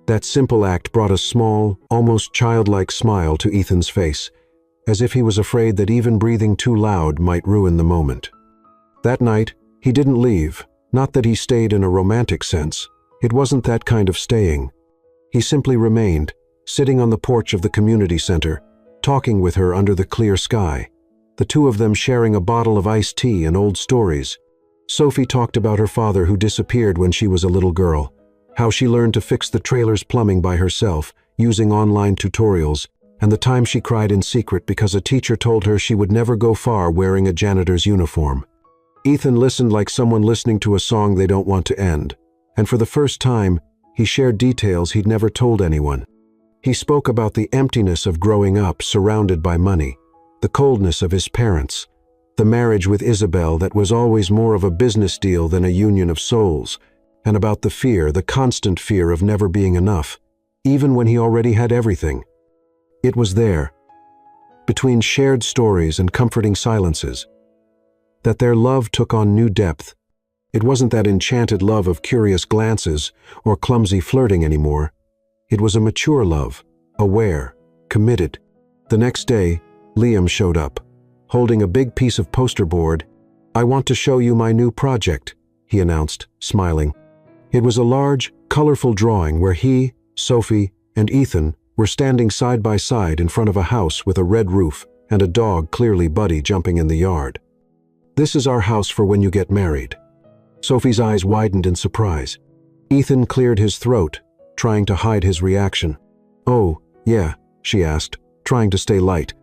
That simple act brought a small, almost childlike smile to Ethan's face, as if he was afraid that even breathing too loud might ruin the moment. That night, he didn't leave, not that he stayed in a romantic sense. It wasn't that kind of staying. He simply remained, sitting on the porch of the community center, talking with her under the clear sky, the two of them sharing a bottle of iced tea and old stories. Sophie talked about her father who disappeared when she was a little girl, how she learned to fix the trailer's plumbing by herself, using online tutorials, and the time she cried in secret because a teacher told her she would never go far wearing a janitor's uniform. Ethan listened like someone listening to a song they don't want to end, and for the first time, he shared details he'd never told anyone. He spoke about the emptiness of growing up surrounded by money, the coldness of his parents, the marriage with Isabel that was always more of a business deal than a union of souls, and about the fear, the constant fear of never being enough, even when he already had everything. It was there, between shared stories and comforting silences, that their love took on new depth. It wasn't that enchanted love of curious glances or clumsy flirting anymore. It was a mature love, aware, committed. The next day, Liam showed up, holding a big piece of poster board. I want to show you my new project, he announced, smiling. It was a large, colorful drawing where he, Sophie, and Ethan were standing side by side in front of a house with a red roof and a dog, clearly Buddy, jumping in the yard. This is our house for when you get married. Sophie's eyes widened in surprise. Ethan cleared his throat, trying to hide his reaction. Oh, yeah, she asked, trying to stay light.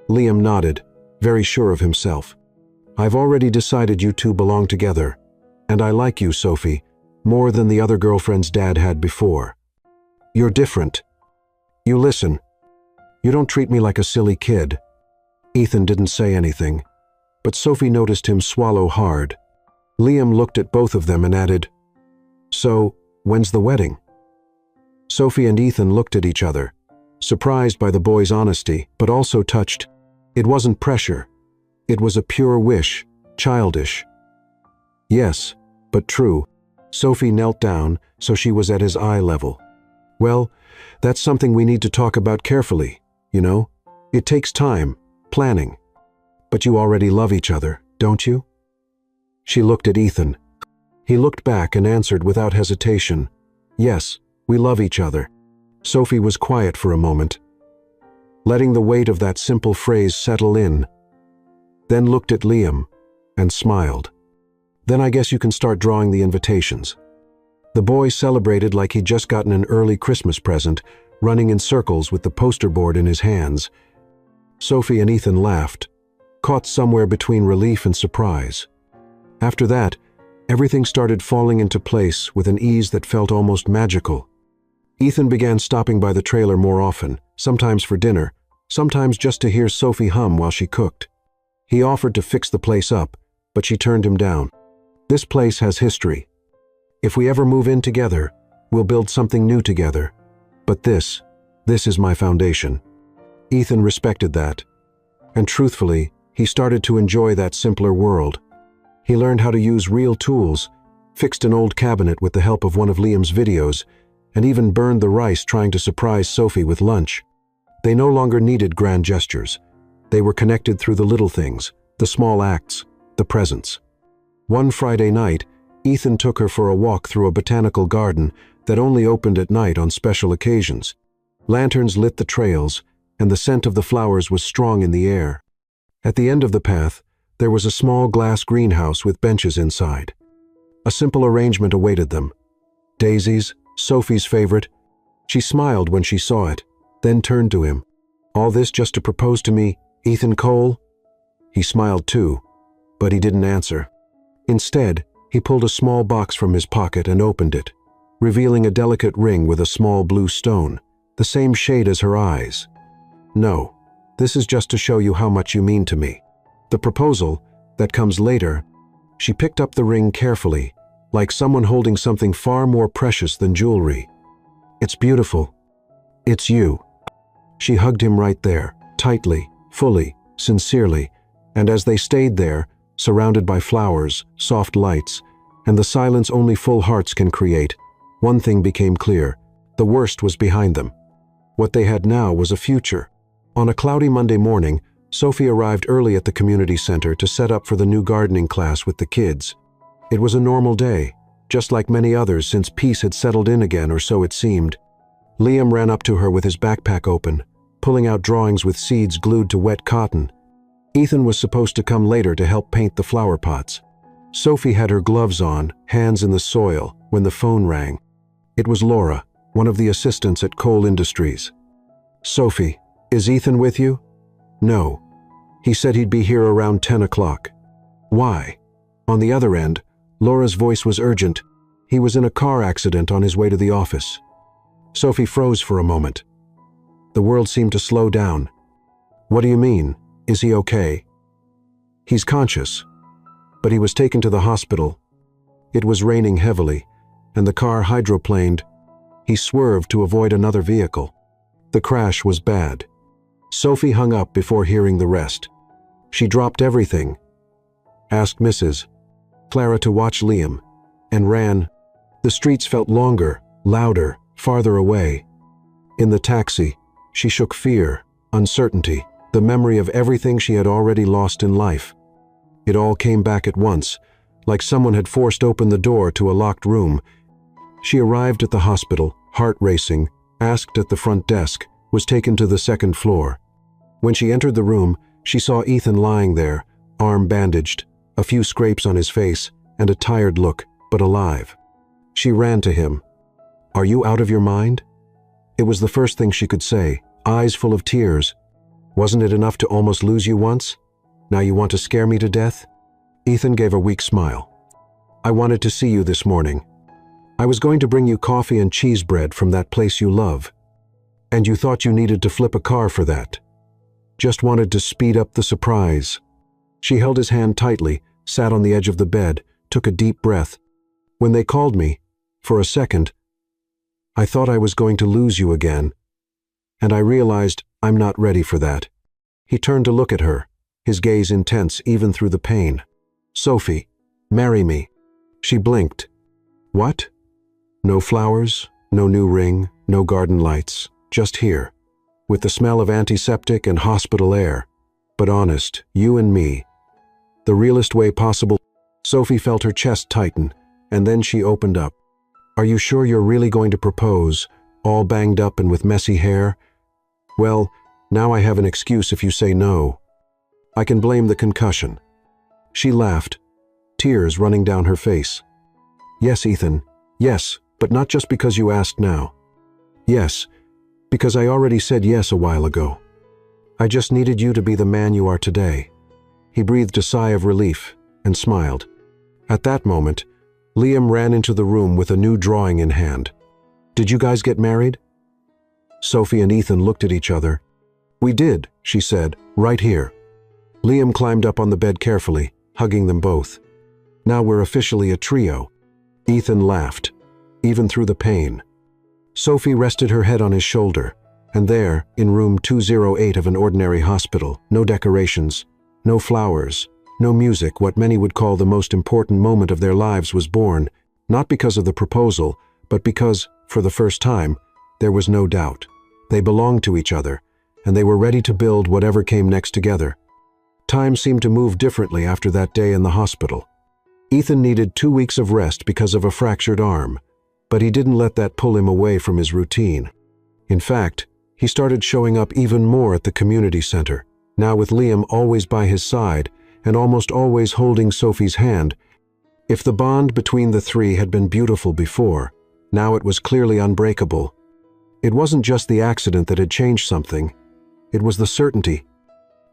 Liam nodded, very sure of himself. I've already decided you two belong together, and I like you, Sophie, more than the other girlfriends Dad had before. You're different. You listen. You don't treat me like a silly kid. Ethan didn't say anything, but Sophie noticed him swallow hard. Liam looked at both of them and added, So, when's the wedding? Sophie and Ethan looked at each other, surprised by the boy's honesty, but also touched. It wasn't pressure. It was a pure wish, childish. Yes, but true. Sophie knelt down so she was at his eye level. Well, that's something we need to talk about carefully, you know? It takes time, planning. But you already love each other, don't you? She looked at Ethan. He looked back and answered without hesitation. Yes, we love each other. Sophie was quiet for a moment, letting the weight of that simple phrase settle in, then looked at Liam and smiled. Then I guess you can start drawing the invitations. The boy celebrated like he'd just gotten an early Christmas present, running in circles with the poster board in his hands. Sophie and Ethan laughed, caught somewhere between relief and surprise. After that, everything started falling into place with an ease that felt almost magical. Ethan began stopping by the trailer more often, sometimes for dinner, sometimes just to hear Sophie hum while she cooked. He offered to fix the place up, but she turned him down. This place has history. If we ever move in together, we'll build something new together. But this is my foundation. Ethan respected that. And truthfully, he started to enjoy that simpler world. He learned how to use real tools, fixed an old cabinet with the help of one of Liam's videos, and even burned the rice trying to surprise Sophie with lunch. They no longer needed grand gestures. They were connected through the little things, the small acts, the presents. One Friday night, Ethan took her for a walk through a botanical garden that only opened at night on special occasions. Lanterns lit the trails, and the scent of the flowers was strong in the air. At the end of the path, there was a small glass greenhouse with benches inside. A simple arrangement awaited them. Daisies, Sophie's favorite. She smiled when she saw it, then turned to him. All this just to propose to me, Ethan Cole? He smiled too, but he didn't answer. Instead, he pulled a small box from his pocket and opened it, revealing a delicate ring with a small blue stone, the same shade as her eyes. No, this is just to show you how much you mean to me. The proposal, that comes later. She picked up the ring carefully, like someone holding something far more precious than jewelry. It's beautiful. It's you. She hugged him right there, tightly, fully, sincerely, and as they stayed there, surrounded by flowers, soft lights, and the silence only full hearts can create, one thing became clear. The worst was behind them. What they had now was a future. On a cloudy Monday morning, Sophie arrived early at the community center to set up for the new gardening class with the kids. It was a normal day, just like many others since peace had settled in again, or so it seemed. Liam ran up to her with his backpack open, pulling out drawings with seeds glued to wet cotton. Ethan was supposed to come later to help paint the flower pots. Sophie had her gloves on, hands in the soil, when the phone rang. It was Laura, one of the assistants at Cole Industries. "Sophie, is Ethan with you?" "No. He said he'd be here around 10 o'clock. "Why?" On the other end, Laura's voice was urgent. He was in a car accident on his way to the office. Sophie froze for a moment. The world seemed to slow down. "What do you mean? Is he okay?" "He's conscious, but he was taken to the hospital. It was raining heavily, and the car hydroplaned. He swerved to avoid another vehicle. The crash was bad." Sophie hung up before hearing the rest. She dropped everything, asked Mrs. Clara to watch Liam, and ran. The streets felt longer, louder, farther away. In the taxi, she shook fear, uncertainty, the memory of everything she had already lost in life. It all came back at once, like someone had forced open the door to a locked room. She arrived at the hospital, heart racing, asked at the front desk, was taken to the second floor. When she entered the room, she saw Ethan lying there, arm bandaged, a few scrapes on his face, and a tired look, but alive. She ran to him. "Are you out of your mind?" It was the first thing she could say, eyes full of tears. "Wasn't it enough to almost lose you once? Now you want to scare me to death?" Ethan gave a weak smile. "I wanted to see you this morning. I was going to bring you coffee and cheese bread from that place you love. And you thought you needed to flip a car for that. Just wanted to speed up the surprise." She held his hand tightly, sat on the edge of the bed, took a deep breath. "When they called me, for a second, I thought I was going to lose you again. And I realized I'm not ready for that." He turned to look at her, his gaze intense even through the pain. "Sophie, marry me." She blinked. What? No flowers, no new ring, no garden lights, just here, with the smell of antiseptic and hospital air. But honest, you and me. The realest way possible. Sophie felt her chest tighten, and then she opened up. Are you sure you're really going to propose, all banged up and with messy hair? Well, now I have an excuse if you say no. I can blame the concussion. She laughed, tears running down her face. Yes, Ethan, yes, but not just because you asked now. Yes, because I already said yes a while ago. I just needed you to be the man you are today. He breathed a sigh of relief and smiled. At that moment, Liam ran into the room with a new drawing in hand. Did you guys get married? Sophie and Ethan looked at each other. We did, she said, right here. Liam climbed up on the bed carefully, hugging them both. Now we're officially a trio. Ethan laughed, even through the pain. Sophie rested her head on his shoulder, and there, in room 208 of an ordinary hospital, no decorations, no flowers, no music, what many would call the most important moment of their lives was born, not because of the proposal, but because, for the first time, there was no doubt. They belonged to each other, and they were ready to build whatever came next together. Time seemed to move differently after that day in the hospital. Ethan needed 2 weeks of rest because of a fractured arm, but he didn't let that pull him away from his routine. In fact, he started showing up even more at the community center, now with Liam always by his side and almost always holding Sophie's hand. If the bond between the three had been beautiful before, now it was clearly unbreakable. It wasn't just the accident that had changed something, it was the certainty.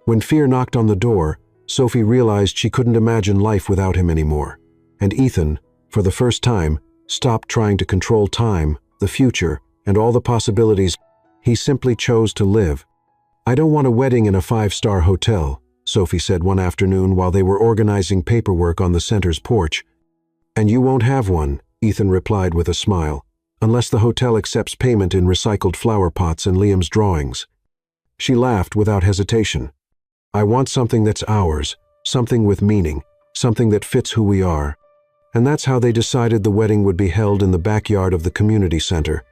When fear knocked on the door, Sophie realized she couldn't imagine life without him anymore. And Ethan, for the first time, stopped trying to control time, the future, and all the possibilities. He simply chose to live. I don't want a wedding in a 5-star hotel, Sophie said one afternoon while they were organizing paperwork on the center's porch. And you won't have one, Ethan replied with a smile, unless the hotel accepts payment in recycled flower pots and Liam's drawings. She laughed without hesitation. I want something that's ours, something with meaning, something that fits who we are. And that's how they decided the wedding would be held in the backyard of the community center,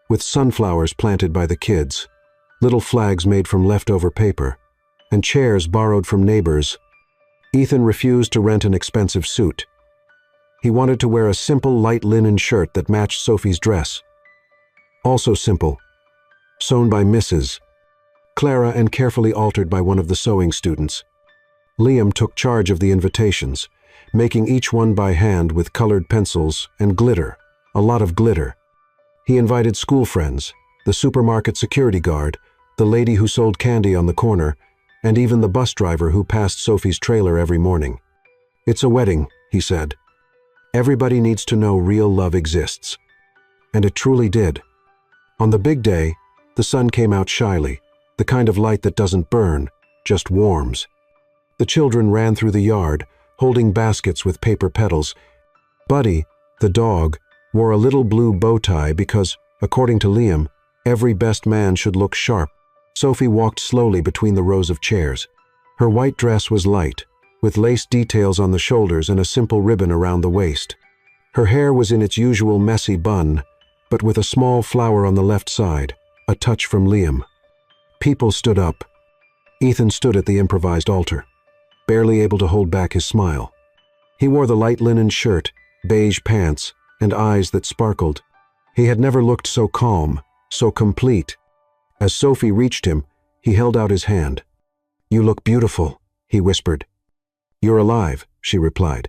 with sunflowers planted by the kids, little flags made from leftover paper, and chairs borrowed from neighbors. Ethan refused to rent an expensive suit. He wanted to wear a simple light linen shirt that matched Sophie's dress. Also simple, sewn by Mrs. Clara and carefully altered by one of the sewing students. Liam took charge of the invitations, making each one by hand with colored pencils and glitter, a lot of glitter. He invited school friends, the supermarket security guard, the lady who sold candy on the corner, and even the bus driver who passed Sophie's trailer every morning. It's a wedding, he said. Everybody needs to know real love exists. And it truly did. On the big day, the sun came out shyly, the kind of light that doesn't burn, just warms. The children ran through the yard, holding baskets with paper petals. Buddy, the dog, wore a little blue bow tie because, according to Liam, every best man should look sharp. Sophie walked slowly between the rows of chairs. Her white dress was light, with lace details on the shoulders and a simple ribbon around the waist. Her hair was in its usual messy bun, but with a small flower on the left side, a touch from Liam. People stood up. Ethan stood at the improvised altar, barely able to hold back his smile. He wore the light linen shirt, beige pants, and eyes that sparkled. He had never looked so calm, so complete. As Sophie reached him, he held out his hand. You look beautiful, he whispered. You're alive, she replied,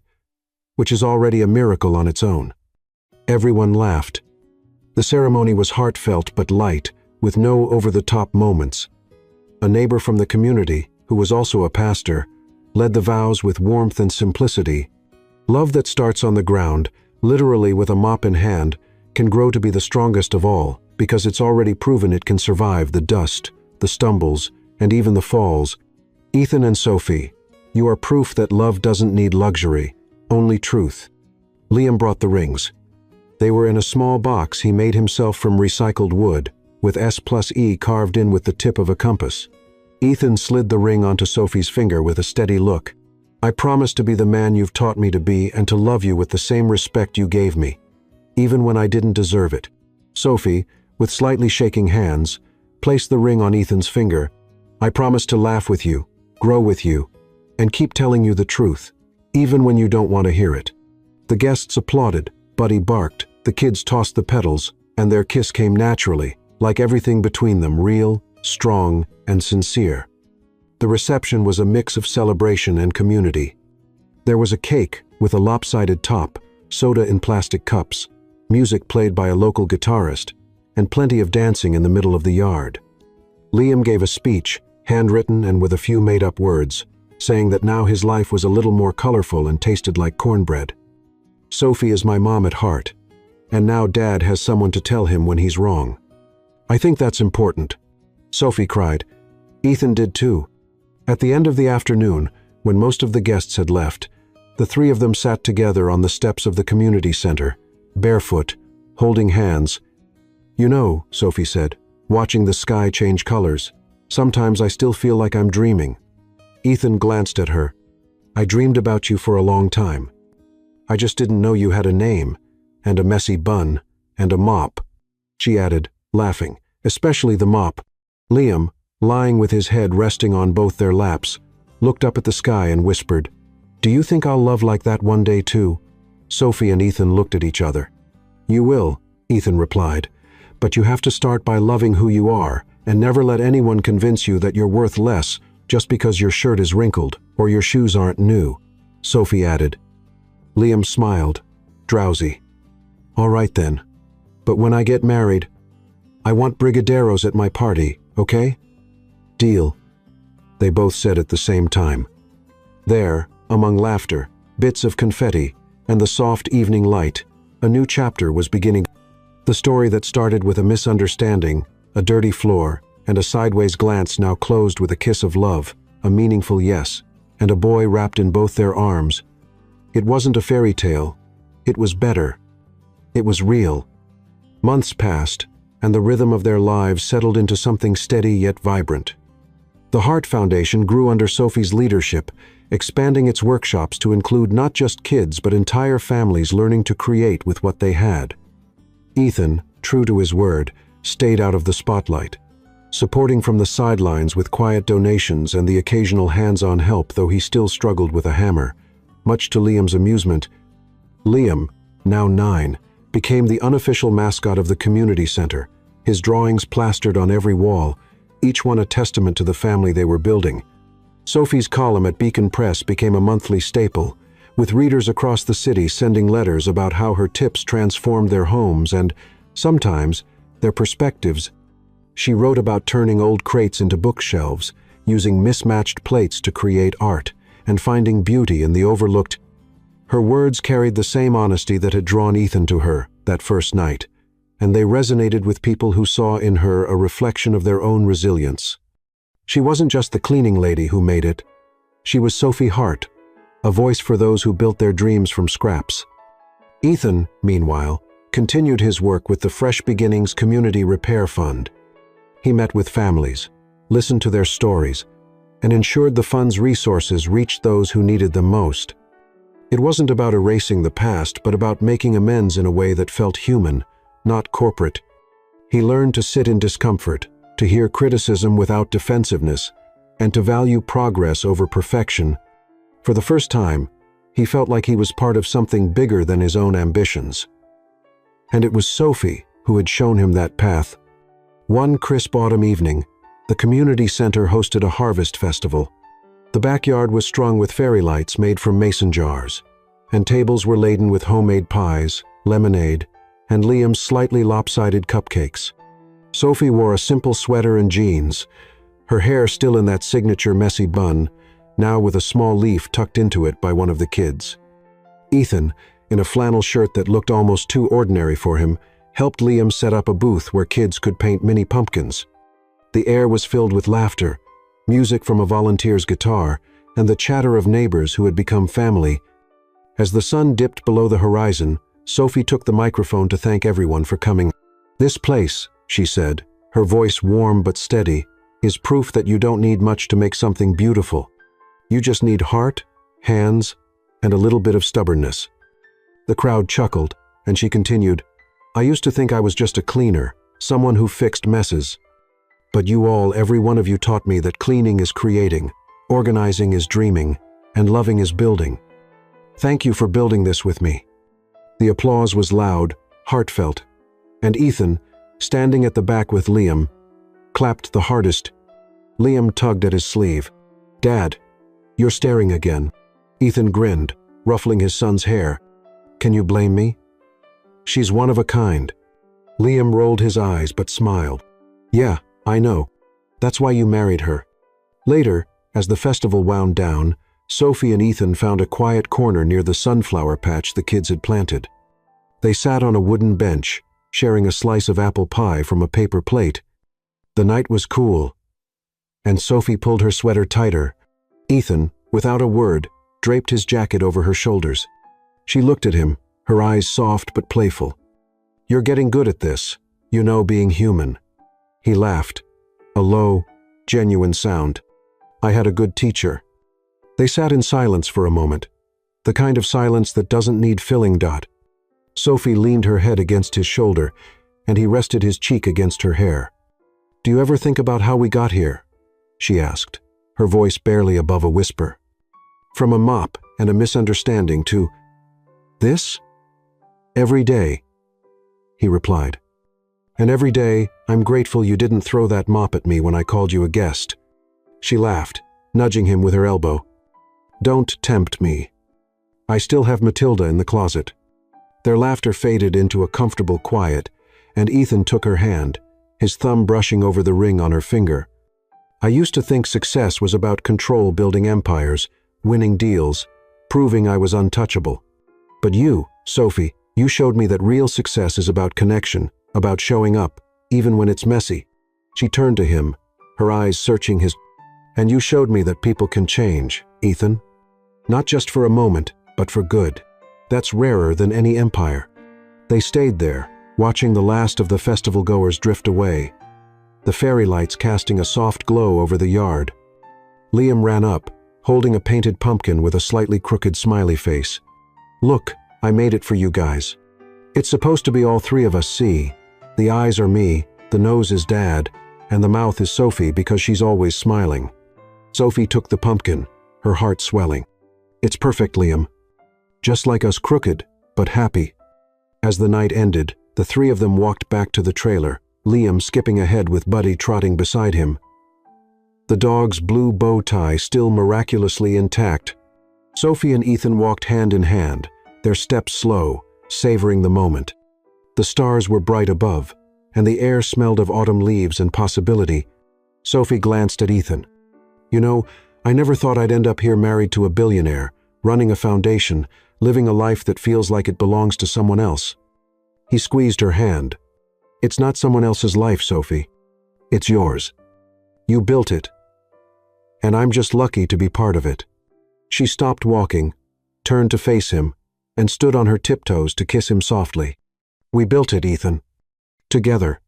which is already a miracle on its own. Everyone laughed. The ceremony was heartfelt but light, with no over-the-top moments. A neighbor from the community, who was also a pastor, led the vows with warmth and simplicity. Love that starts on the ground, literally with a mop in hand, can grow to be the strongest of all, because it's already proven it can survive the dust, the stumbles, and even the falls. Ethan and Sophie, you are proof that love doesn't need luxury, only truth. Liam brought the rings. They were in a small box he made himself from recycled wood, with S+E carved in with the tip of a compass. Ethan slid the ring onto Sophie's finger with a steady look. I promise to be the man you've taught me to be and to love you with the same respect you gave me, even when I didn't deserve it." Sophie, with slightly shaking hands, placed the ring on Ethan's finger. "I promise to laugh with you, grow with you, and keep telling you the truth, even when you don't want to hear it." The guests applauded, Buddy barked, the kids tossed the petals, and their kiss came naturally, like everything between them real, strong, and sincere. The reception was a mix of celebration and community. There was a cake with a lopsided top, soda in plastic cups, music played by a local guitarist, and plenty of dancing in the middle of the yard. Liam gave a speech, handwritten and with a few made-up words, saying that now his life was a little more colorful and tasted like cornbread. "Sophie is my mom at heart, and now Dad has someone to tell him when he's wrong. I think that's important." Sophie cried. Ethan did too. At the end of the afternoon, when most of the guests had left, the three of them sat together on the steps of the community center, barefoot, holding hands. "You know," Sophie said, watching the sky change colors, "sometimes I still feel like I'm dreaming." Ethan glanced at her. "I dreamed about you for a long time. I just didn't know you had a name, and a messy bun, and a mop," she added, laughing, "especially the mop." Liam, lying with his head resting on both their laps, looked up at the sky and whispered, "Do you think I'll love like that one day too?" Sophie and Ethan looked at each other. "You will," Ethan replied, "but you have to start by loving who you are and never let anyone convince you that you're worth less just because your shirt is wrinkled or your shoes aren't new," Sophie added. Liam smiled, drowsy. "All right then, but when I get married, I want brigadeiros at my party, okay?" "Deal," they both said at the same time. There, among laughter, bits of confetti, and the soft evening light, a new chapter was beginning. The story that started with a misunderstanding, a dirty floor, and a sideways glance now closed with a kiss of love, a meaningful yes, and a boy wrapped in both their arms. It wasn't a fairy tale. It was better. It was real. Months passed, and the rhythm of their lives settled into something steady yet vibrant. The Heart Foundation grew under Sophie's leadership, expanding its workshops to include not just kids but entire families learning to create with what they had. Ethan, true to his word, stayed out of the spotlight, supporting from the sidelines with quiet donations and the occasional hands-on help, though he still struggled with a hammer. Much to Liam's amusement, Liam, now 9, became the unofficial mascot of the community center, his drawings plastered on every wall, each one a testament to the family they were building. Sophie's column at Beacon Press became a monthly staple, with readers across the city sending letters about how her tips transformed their homes and, sometimes, their perspectives. She wrote about turning old crates into bookshelves, using mismatched plates to create art, and finding beauty in the overlooked. Her words carried the same honesty that had drawn Ethan to her that first night, and they resonated with people who saw in her a reflection of their own resilience. She wasn't just the cleaning lady who made it. She was Sophie Hart, a voice for those who built their dreams from scraps. Ethan, meanwhile, continued his work with the Fresh Beginnings Community Repair Fund. He met with families, listened to their stories, and ensured the fund's resources reached those who needed them most. It wasn't about erasing the past, but about making amends in a way that felt human, not corporate. He learned to sit in discomfort, to hear criticism without defensiveness, and to value progress over perfection. For the first time, he felt like he was part of something bigger than his own ambitions. And it was Sophie who had shown him that path. One crisp autumn evening, the community center hosted a harvest festival. The backyard was strung with fairy lights made from mason jars, and tables were laden with homemade pies, lemonade, and Liam's slightly lopsided cupcakes. Sophie wore a simple sweater and jeans, her hair still in that signature messy bun, now with a small leaf tucked into it by one of the kids. Ethan, in a flannel shirt that looked almost too ordinary for him, helped Liam set up a booth where kids could paint mini pumpkins. The air was filled with laughter, music from a volunteer's guitar, and the chatter of neighbors who had become family. As the sun dipped below the horizon, Sophie took the microphone to thank everyone for coming. "This place," she said, her voice warm but steady, "is proof that you don't need much to make something beautiful. You just need heart, hands, and a little bit of stubbornness. The crowd chuckled, and she continued, "I used to think I was just a cleaner, someone who fixed messes. But you all, every one of you taught me that cleaning is creating, organizing is dreaming, and loving is building. Thank you for building this with me." The applause was loud, heartfelt, and Ethan, standing at the back with Liam, clapped the hardest. Liam tugged at his sleeve. "Dad, you're staring again." Ethan grinned, ruffling his son's hair. "Can you blame me? She's one of a kind." Liam rolled his eyes but smiled. "Yeah, I know. That's why you married her." Later, as the festival wound down, Sophie and Ethan found a quiet corner near the sunflower patch the kids had planted. They sat on a wooden bench, sharing a slice of apple pie from a paper plate. The night was cool, and Sophie pulled her sweater tighter. Ethan, without a word, draped his jacket over her shoulders. She looked at him, her eyes soft but playful. "You're getting good at this, you know, being human." He laughed, a low, genuine sound. "I had a good teacher." They sat in silence for a moment, the kind of silence that doesn't need filling. Sophie leaned her head against his shoulder, and he rested his cheek against her hair. "Do you ever think about how we got here?" she asked, her voice barely above a whisper. "From a mop and a misunderstanding to this? Every day," he replied. "And every day, I'm grateful you didn't throw that mop at me when I called you a guest." She laughed, nudging him with her elbow. "Don't tempt me. I still have Matilda in the closet." Their laughter faded into a comfortable quiet, and Ethan took her hand, his thumb brushing over the ring on her finger. "I used to think success was about control, building empires, winning deals, proving I was untouchable. But you, Sophie, you showed me that real success is about connection, about showing up, even when it's messy." She turned to him, her eyes searching his. "And you showed me that people can change, Ethan. Not just for a moment, but for good. That's rarer than any empire." They stayed there, watching the last of the festival goers drift away, the fairy lights casting a soft glow over the yard. Liam ran up, holding a painted pumpkin with a slightly crooked smiley face. "Look, I made it for you guys. It's supposed to be all three of us, see? The eyes are me, the nose is Dad, and the mouth is Sophie because she's always smiling." Sophie took the pumpkin, her heart swelling. "It's perfect, Liam. Just like us, crooked, but happy." As the night ended, the three of them walked back to the trailer, Liam skipping ahead with Buddy trotting beside him. The dog's blue bow tie still miraculously intact. Sophie and Ethan walked hand in hand, their steps slow, savoring the moment. The stars were bright above, and the air smelled of autumn leaves and possibility. Sophie glanced at Ethan. "You know, I never thought I'd end up here married to a billionaire, running a foundation, living a life that feels like it belongs to someone else." He squeezed her hand. "It's not someone else's life, Sophie. It's yours. You built it. And I'm just lucky to be part of it." She stopped walking, turned to face him, and stood on her tiptoes to kiss him softly. "We built it, Ethan. Together."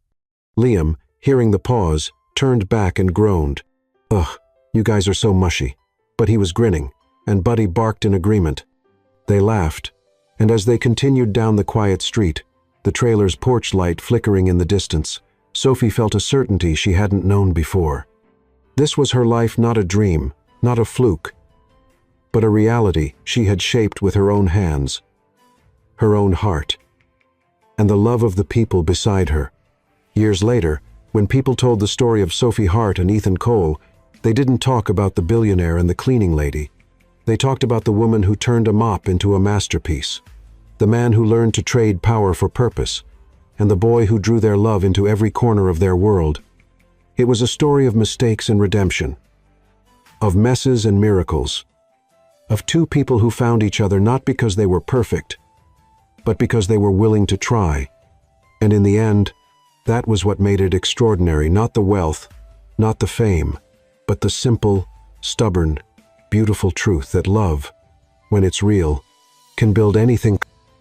Liam, hearing the pause, turned back and groaned. "Ugh, you guys are so mushy." But he was grinning, and Buddy barked in agreement. They laughed, and as they continued down the quiet street, the trailer's porch light flickering in the distance, Sophie felt a certainty she hadn't known before. This was her life, not a dream, not a fluke, but a reality she had shaped with her own hands, her own heart, and the love of the people beside her. Years later, when people told the story of Sophie Hart and Ethan Cole, they didn't talk about the billionaire and the cleaning lady. They talked about the woman who turned a mop into a masterpiece, the man who learned to trade power for purpose, and the boy who drew their love into every corner of their world. It was a story of mistakes and redemption, of messes and miracles, of two people who found each other not because they were perfect, but because they were willing to try. And in the end, that was what made it extraordinary, not the wealth, not the fame, but the simple, stubborn, beautiful truth that love, when it's real, can build anything.